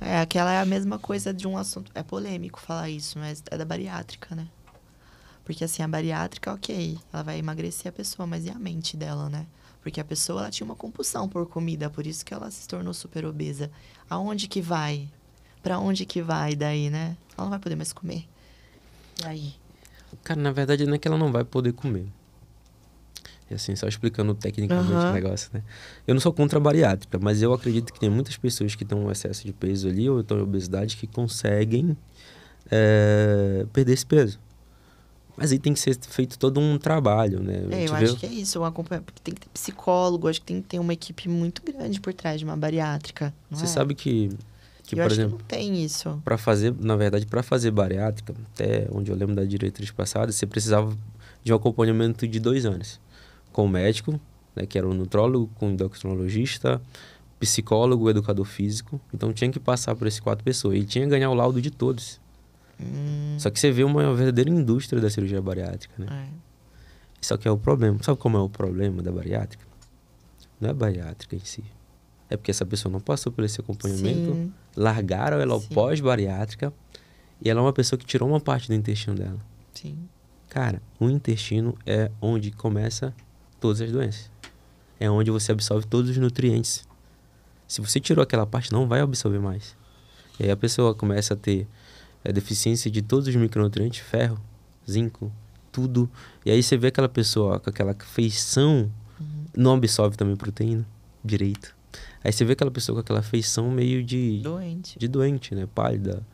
Aquela é a mesma coisa de um assunto... É polêmico falar isso, mas é da bariátrica, né? Porque assim, a bariátrica, ok, ela vai emagrecer a pessoa, mas e a mente dela, né? Porque a pessoa ela tinha uma compulsão por comida, por isso que ela se tornou super obesa. Aonde que vai? Pra onde que vai daí, né? Ela não vai poder mais comer. E aí? Cara, na verdade não é que ela não vai poder comer. É assim, só explicando tecnicamente o negócio, né? Eu não sou contra a bariátrica, mas eu acredito que tem muitas pessoas que têm um excesso de peso ali, ou estão em obesidade, que conseguem perder esse peso. Mas aí tem que ser feito todo um trabalho, né? Eu acho que é isso, porque tem que ter psicólogo, acho que tem que ter uma equipe muito grande por trás de uma bariátrica. Você sabe que eu por acho exemplo, que não tem isso. Para fazer, na verdade, para fazer bariátrica, até onde eu lembro da diretriz passada, você precisava de um acompanhamento de 2 anos. Com o médico, né, que era o nutrólogo, com o endocrinologista, psicólogo, educador físico. Então tinha que passar por essas 4 pessoas. E tinha que ganhar o laudo de todos. Só que você vê uma verdadeira indústria da cirurgia bariátrica, né? Isso aqui é o problema. Sabe como é o problema da bariátrica? Não é a bariátrica em si. É porque essa pessoa não passou por esse acompanhamento. Sim. Largaram ela pós-bariátrica. E ela é uma pessoa que tirou uma parte do intestino dela. Sim. Cara, o intestino é onde começa todas as doenças. É onde você absorve todos os nutrientes. Se você tirou aquela parte, não vai absorver mais. E aí a pessoa começa a ter deficiência de todos os micronutrientes, ferro, zinco, tudo. E aí você vê aquela pessoa com aquela feição, não absorve também proteína direito. Aí você vê aquela pessoa com aquela feição meio de doente, né? Pálida.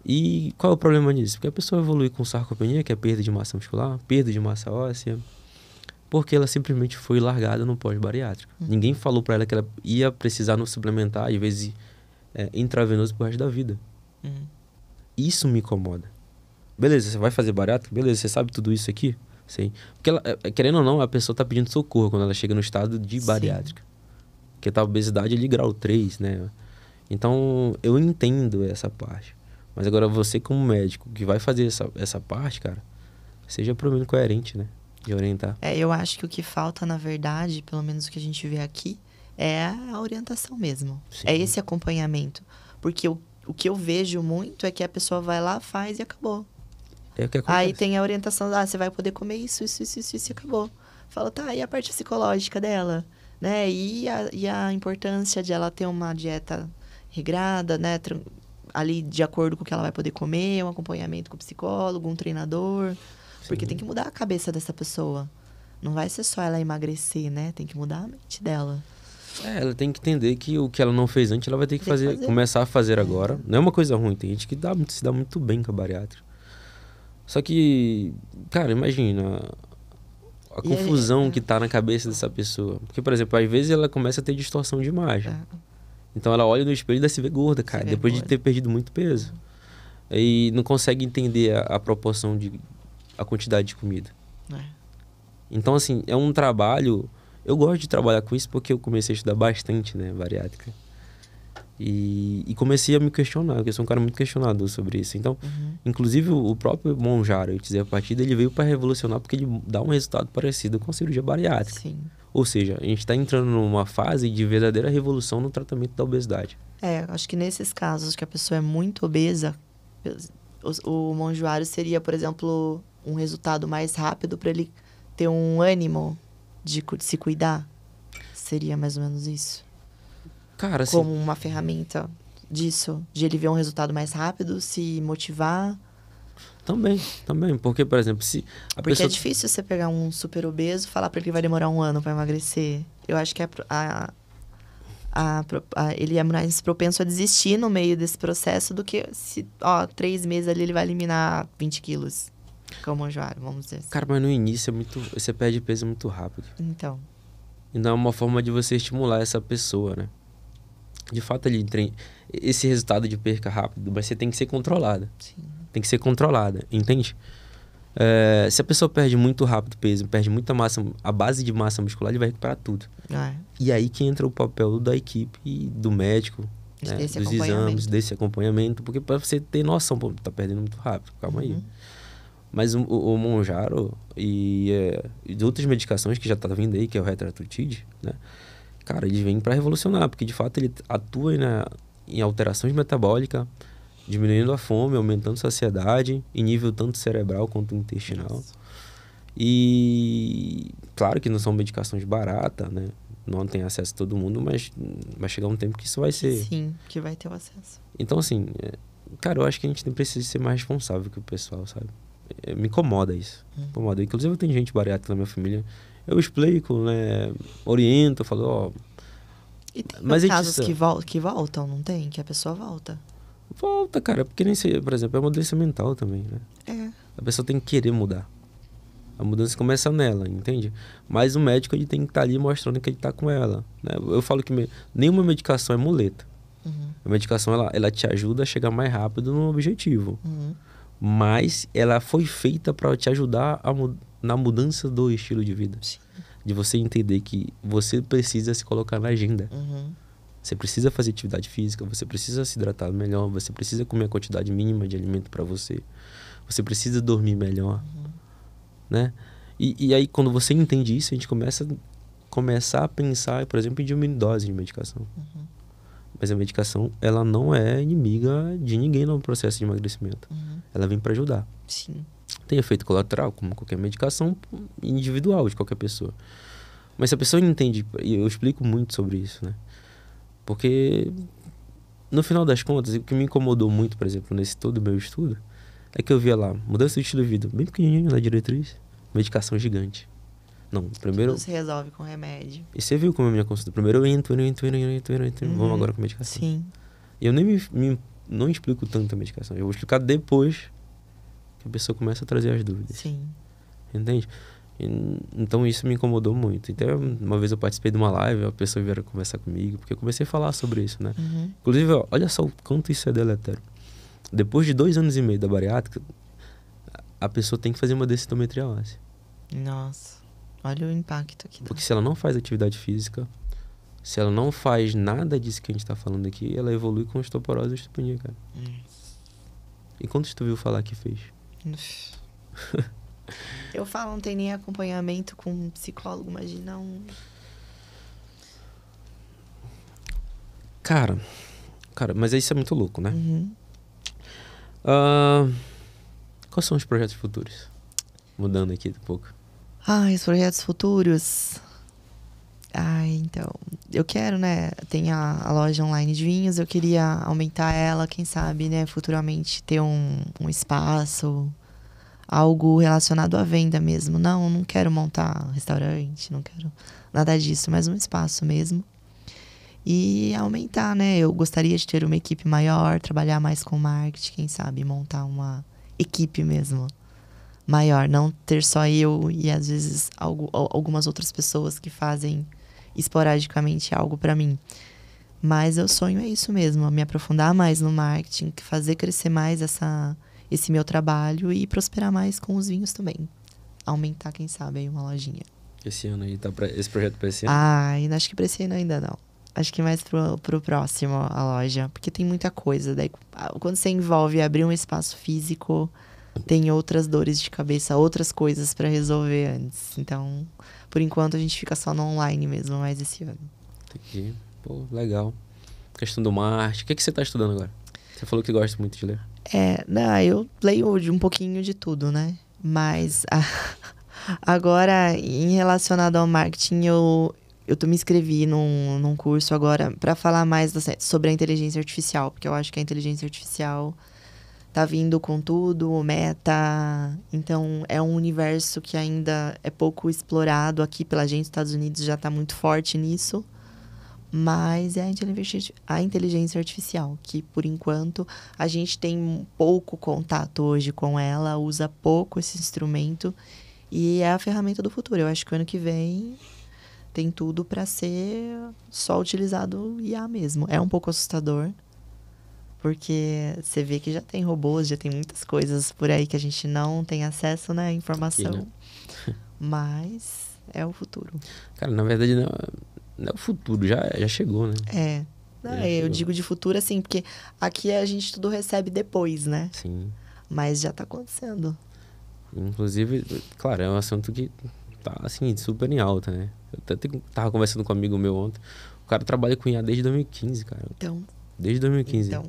E qual é o problema disso? Porque a pessoa evolui com sarcopenia, que é perda de massa muscular, perda de massa óssea, porque ela simplesmente foi largada no pós-bariátrico. Ninguém falou para ela que ela ia precisar nos suplementar, às vezes intravenoso pro resto da vida. Isso me incomoda. Beleza, você vai fazer bariátrica? Beleza, você sabe tudo isso aqui? Sei. Porque ela, querendo ou não, a pessoa tá pedindo socorro quando ela chega no estado de bariátrica. Porque tá a obesidade ali grau 3, né? Então, eu entendo essa parte. Mas agora você como médico que vai fazer essa parte, cara, seja pelo menos coerente, né? De orientar. Eu acho que o que falta, na verdade, pelo menos o que a gente vê aqui, é a orientação mesmo. Sim. É esse acompanhamento. Porque o que eu vejo muito é que a pessoa vai lá, faz e acabou. É o que acontece. Aí tem a orientação, você vai poder comer isso e acabou. Fala, tá, e a parte psicológica dela? né? E a importância de ela ter uma dieta regrada, né? Ali de acordo com o que ela vai poder comer, um acompanhamento com o psicólogo, um treinador. Porque tem que mudar a cabeça dessa pessoa. Não vai ser só ela emagrecer, né? Tem que mudar a mente dela. Ela tem que entender que o que ela não fez antes, ela vai ter que fazer, começar a fazer agora. Não é uma coisa ruim, tem gente que se dá muito bem com a bariátrica. Só que, cara, imagina a confusão que tá na cabeça dessa pessoa. Porque, por exemplo, às vezes ela começa a ter distorção de imagem. Então ela olha no espelho e ainda se vê gorda, cara, depois de ter perdido muito peso. E não consegue entender a proporção a quantidade de comida. Então, assim, é um trabalho... Eu gosto de trabalhar com isso porque eu comecei a estudar bastante, né, bariátrica. E comecei a me questionar, porque eu sou um cara muito questionador sobre isso. Então, inclusive o próprio Monjaro, eu dizer, a partir dele veio para revolucionar porque ele dá um resultado parecido com a cirurgia bariátrica. Sim. Ou seja, a gente está entrando numa fase de verdadeira revolução no tratamento da obesidade. Acho que nesses casos que a pessoa é muito obesa, o monjuário seria, por exemplo, um resultado mais rápido para ele ter um ânimo de se cuidar? Seria mais ou menos isso? Cara, assim, como uma ferramenta disso? De ele ver um resultado mais rápido, se motivar? Também. Porque, por exemplo, se a Porque pessoa... é difícil você pegar um super obeso e falar para ele que vai demorar 1 ano para emagrecer. Eu acho que ele é mais propenso a desistir no meio desse processo do que se, 3 meses ali ele vai eliminar 20 quilos. Como o Monjuário, vamos dizer assim. Cara, mas no início você perde peso muito rápido. Então. Então é uma forma de você estimular essa pessoa, né? De fato, esse resultado de perca rápido, mas você tem que ser controlada. Sim. Tem que ser controlada, entende? Se a pessoa perde muito rápido peso, perde muita massa, a base de massa muscular, ele vai recuperar tudo. E aí que entra o papel da equipe e do médico, né? Dos exames, desse acompanhamento, porque para você ter noção, pô, tá perdendo muito rápido, calma aí. Mas o Monjaro e outras medicações que já tá vindo aí, que é o Retatrutide, né? Cara, eles vêm para revolucionar, porque de fato ele atua em alterações metabólicas, diminuindo a fome, aumentando a saciedade, em nível tanto cerebral quanto intestinal. Nossa. E claro que não são medicações baratas, né? Não tem acesso a todo mundo, mas vai chegar um tempo que isso vai ser... Sim, que vai ter o acesso. Então, assim, cara, eu acho que a gente precisa ser mais responsável que o pessoal, sabe? Me incomoda isso. Incomoda. Inclusive, eu tenho gente bariátrica na minha família. Eu explico, né? Oriento, falo, E tem casos que voltam, não tem? Que a pessoa volta. Volta, cara. Porque nem sei, por exemplo, é mudança mental também, né? A pessoa tem que querer mudar. A mudança começa nela, entende? Mas o médico, ele tem que estar ali mostrando que ele está com ela, né? Eu falo que nenhuma medicação é muleta. A medicação, ela te ajuda a chegar mais rápido no objetivo. Mas ela foi feita para te ajudar na mudança do estilo de vida. Sim. De você entender que você precisa se colocar na agenda. Você precisa fazer atividade física, você precisa se hidratar melhor, você precisa comer a quantidade mínima de alimento para você. Você precisa dormir melhor, né? E aí, quando você entende isso, a gente começa a pensar, por exemplo, em diminuir dose de medicação. Mas a medicação, ela não é inimiga de ninguém no processo de emagrecimento. Ela vem para ajudar. Sim. Tem efeito colateral, como qualquer medicação individual de qualquer pessoa. Mas se a pessoa entende, e eu explico muito sobre isso, né? Porque, no final das contas, o que me incomodou muito, por exemplo, nesse todo o meu estudo, é que eu via lá, mudança de estilo de vida, bem pequenininho na diretriz, medicação gigante. Não, primeiro... Tudo se resolve com remédio. E você viu como é a minha consulta? Primeiro eu entro, vamos agora com a medicação. Sim. E eu nem não explico tanto a medicação, eu vou explicar depois que a pessoa começa a trazer as dúvidas. Sim. Entende? Então isso me incomodou muito. Então uma vez eu participei de uma live, a pessoa veio conversar comigo, porque eu comecei a falar sobre isso, né? Inclusive, olha só o quanto isso é deletério. Depois de 2 anos e meio da bariátrica, a pessoa tem que fazer uma densitometria óssea. Nossa, olha o impacto aqui. Porque se ela não faz atividade física, se ela não faz nada disso que a gente tá falando aqui, ela evolui com osteoporose e osteopenia, cara. E quantos tu viu falar que fez? Eu falo, não tem nem acompanhamento com um psicólogo, imagina um... Cara, mas isso é muito louco, né? Quais são os projetos futuros? Mudando aqui um pouco. Os projetos futuros... Então, eu quero, né? Tem a loja online de vinhos, eu queria aumentar ela, quem sabe, né? Futuramente ter um espaço, algo relacionado à venda mesmo. Não quero montar restaurante, não quero nada disso, mas um espaço mesmo. E aumentar, né? Eu gostaria de ter uma equipe maior, trabalhar mais com marketing, quem sabe, montar uma equipe mesmo maior. Não ter só eu e, às vezes, algumas outras pessoas que fazem esporadicamente algo para mim. Mas o sonho é isso mesmo, me aprofundar mais no marketing, fazer crescer mais esse meu trabalho e prosperar mais com os vinhos também. Aumentar, quem sabe, aí uma lojinha. Esse ano aí, esse projeto para esse ano? Ainda acho que para esse ano ainda não. Acho que mais pro próximo a loja, porque tem muita coisa. Daí, quando você envolve abrir um espaço físico, tem outras dores de cabeça, outras coisas para resolver antes. Então, por enquanto, a gente fica só no online mesmo, mais esse ano. Entendi. Pô, legal. Questão do marketing. O que você está estudando agora? Você falou que gosta muito de ler. Eu leio de um pouquinho de tudo, né? Mas agora, em relacionado ao marketing, eu me inscrevi num curso agora para falar mais sobre a inteligência artificial, porque eu acho que a inteligência artificial tá vindo com tudo, o meta. Então, é um universo que ainda é pouco explorado aqui pela gente. Os Estados Unidos já tá muito forte nisso. Mas é a inteligência artificial, que, por enquanto, a gente tem pouco contato hoje com ela, usa pouco esse instrumento. E é a ferramenta do futuro. Eu acho que o ano que vem tem tudo para ser só utilizado IA mesmo. É um pouco assustador, porque você vê que já tem robôs, já tem muitas coisas por aí que a gente não tem acesso, né, à informação. Aqui, né? Mas é o futuro. Cara, na verdade, não é o futuro, já chegou, né? Eu digo de futuro assim, porque aqui a gente tudo recebe depois, né? Sim. Mas já tá acontecendo. Inclusive, claro, é um assunto que tá, assim, super em alta, né? Eu até tava conversando com um amigo meu ontem. O cara trabalha com IA desde 2015, cara. Então... Desde 2015. Então,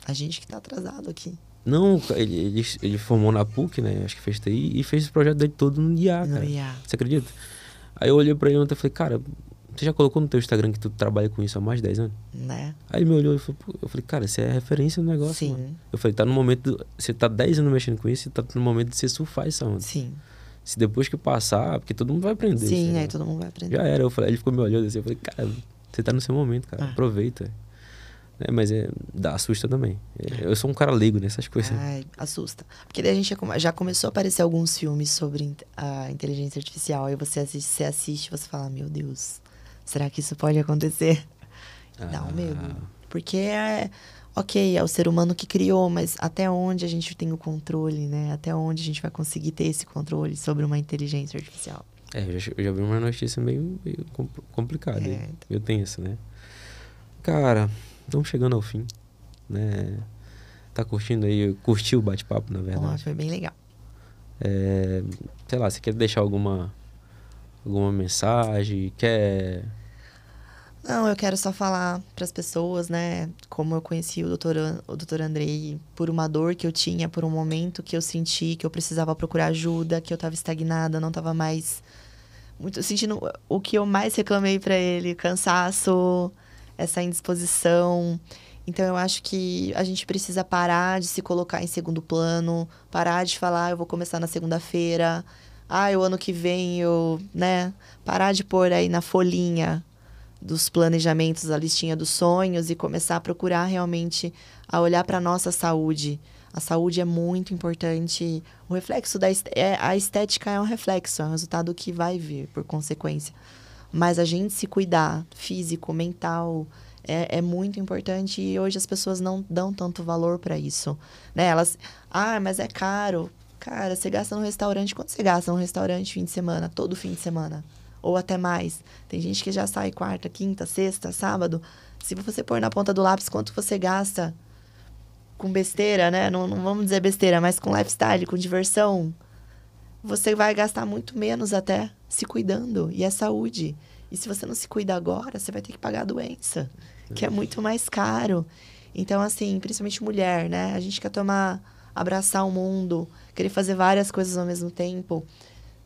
a gente que tá atrasado aqui. Não, ele formou na PUC, né? Acho que fez TI e fez o projeto dele todo no IA, cara. No IA. Você acredita? Aí eu olhei pra ele ontem e falei, cara, você já colocou no teu Instagram que tu trabalha com isso há mais de 10 anos? Né? Aí ele me olhou e falou, eu falei, cara, você é referência no negócio, Sim. mano. Eu falei, tá no momento, você tá 10 anos mexendo com isso e tá no momento de você surfar essa onda. Sim. Se depois que passar, porque todo mundo vai aprender. Sim, aí todo mundo vai aprender. Já era, ele ficou me olhando assim, eu falei, cara, você tá no seu momento, cara, aproveita. Mas assusta também. Eu sou um cara leigo nessas coisas. Assusta. Porque daí a gente já começou a aparecer alguns filmes sobre a inteligência artificial. Aí você assiste e você fala, meu Deus, será que isso pode acontecer? Dá um medo. Porque é o ser humano que criou, mas até onde a gente tem o controle, né? Até onde a gente vai conseguir ter esse controle sobre uma inteligência artificial? Eu já vi uma notícia meio complicada. Eu tenho essa, né? Cara, estamos chegando ao fim, né? Tá curtindo aí? Curtiu o bate-papo, na verdade? Foi bem legal. Sei lá, você quer deixar alguma mensagem? Não, eu quero só falar para as pessoas, né? Como eu conheci o Dr. Andrei por uma dor que eu tinha, por um momento que eu senti que eu precisava procurar ajuda, que eu estava estagnada, não estava mais muito sentindo o que eu mais reclamei para ele, cansaço, essa indisposição. Então, eu acho que a gente precisa parar de se colocar em segundo plano, parar de falar, eu vou começar na segunda-feira, o ano que vem né? Parar de pôr aí na folhinha dos planejamentos, a listinha dos sonhos e começar a procurar realmente, a olhar para a nossa saúde. A saúde é muito importante. O reflexo a estética é um reflexo, é um resultado que vai vir por consequência. Mas a gente se cuidar, físico, mental, é muito importante e hoje as pessoas não dão tanto valor para isso. Né? Elas, mas é caro. Cara, você gasta no restaurante, quanto você gasta num restaurante fim de semana? Todo fim de semana. Ou até mais. Tem gente que já sai quarta, quinta, sexta, sábado. Se você pôr na ponta do lápis quanto você gasta com besteira, né? Não vamos dizer besteira, mas com lifestyle, com diversão, você vai gastar muito menos até se cuidando. E é saúde. E se você não se cuida agora, você vai ter que pagar a doença, que é muito mais caro. Então, assim, principalmente mulher, né? A gente quer abraçar o mundo, querer fazer várias coisas ao mesmo tempo.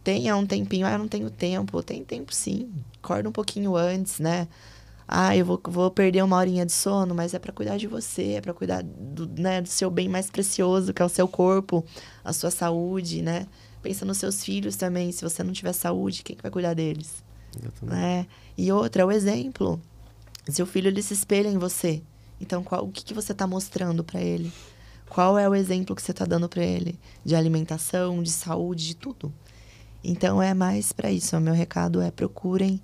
tenha um tempinho. Ah, eu não tenho tempo. Tem tempo sim. Acorda um pouquinho antes, né? Ah, eu vou perder 1 horinha de sono, mas é pra cuidar de você, é pra cuidar do seu bem mais precioso, que é o seu corpo, a sua saúde, né? Pensa nos seus filhos também. Se você não tiver saúde, quem que vai cuidar deles? Né? E outra, é o exemplo. Seu filho, ele se espelha em você. Então, o que você tá mostrando pra ele? Qual é o exemplo que você tá dando pra ele? De alimentação, de saúde, de tudo. Então, é mais pra isso. O meu recado é: procurem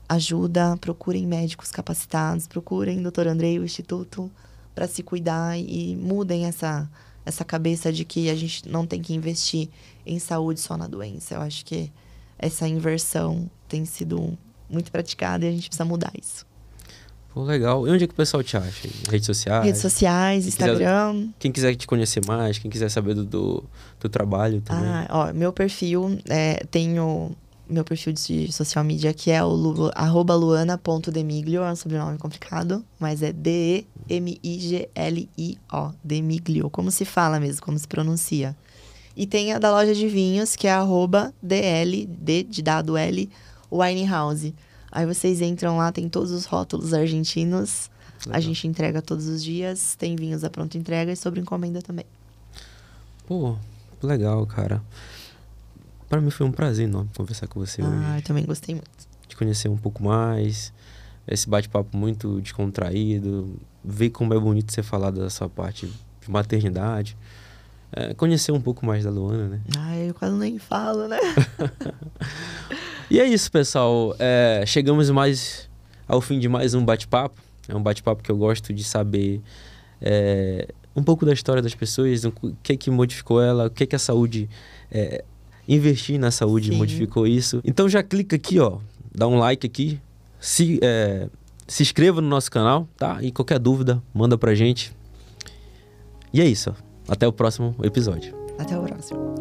ajuda, procurem médicos capacitados, procurem Dr. Andrei, o Instituto, para se cuidar e mudem essa cabeça de que a gente não tem que investir em saúde só na doença. Eu acho que essa inversão tem sido muito praticada e a gente precisa mudar isso. Pô, legal. E onde é que o pessoal te acha? Redes sociais? Redes sociais, Instagram. Quem quiser te conhecer mais, quem quiser saber do trabalho também. Meu perfil, tenho meu perfil de social media, que é o @luana.demiglio, é um sobrenome complicado, mas é DEMIGLIO, Demiglio, como se fala mesmo, como se pronuncia. E tem a da loja de vinhos, que é @DL, D de dado L, Winehouse. Aí vocês entram lá, tem todos os rótulos argentinos. Legal. A gente entrega todos os dias, tem vinhos à pronta entrega e sobre encomenda também. Pô, legal, cara. Para mim foi um prazer enorme conversar com você hoje. Eu também gostei muito. De conhecer um pouco mais, esse bate-papo muito descontraído, ver como é bonito você falar da sua parte de maternidade, conhecer um pouco mais da Luana, né? Eu quase nem falo, né? E é isso, pessoal. Chegamos mais ao fim de mais um bate-papo. É um bate-papo que eu gosto de saber um pouco da história das pessoas, o que modificou ela, o que a saúde... investir na saúde modificou isso. Então já clica aqui, ó, dá um like aqui, se inscreva no nosso canal, tá? E qualquer dúvida, manda pra gente. E é isso, ó. Até o próximo episódio. Até o próximo.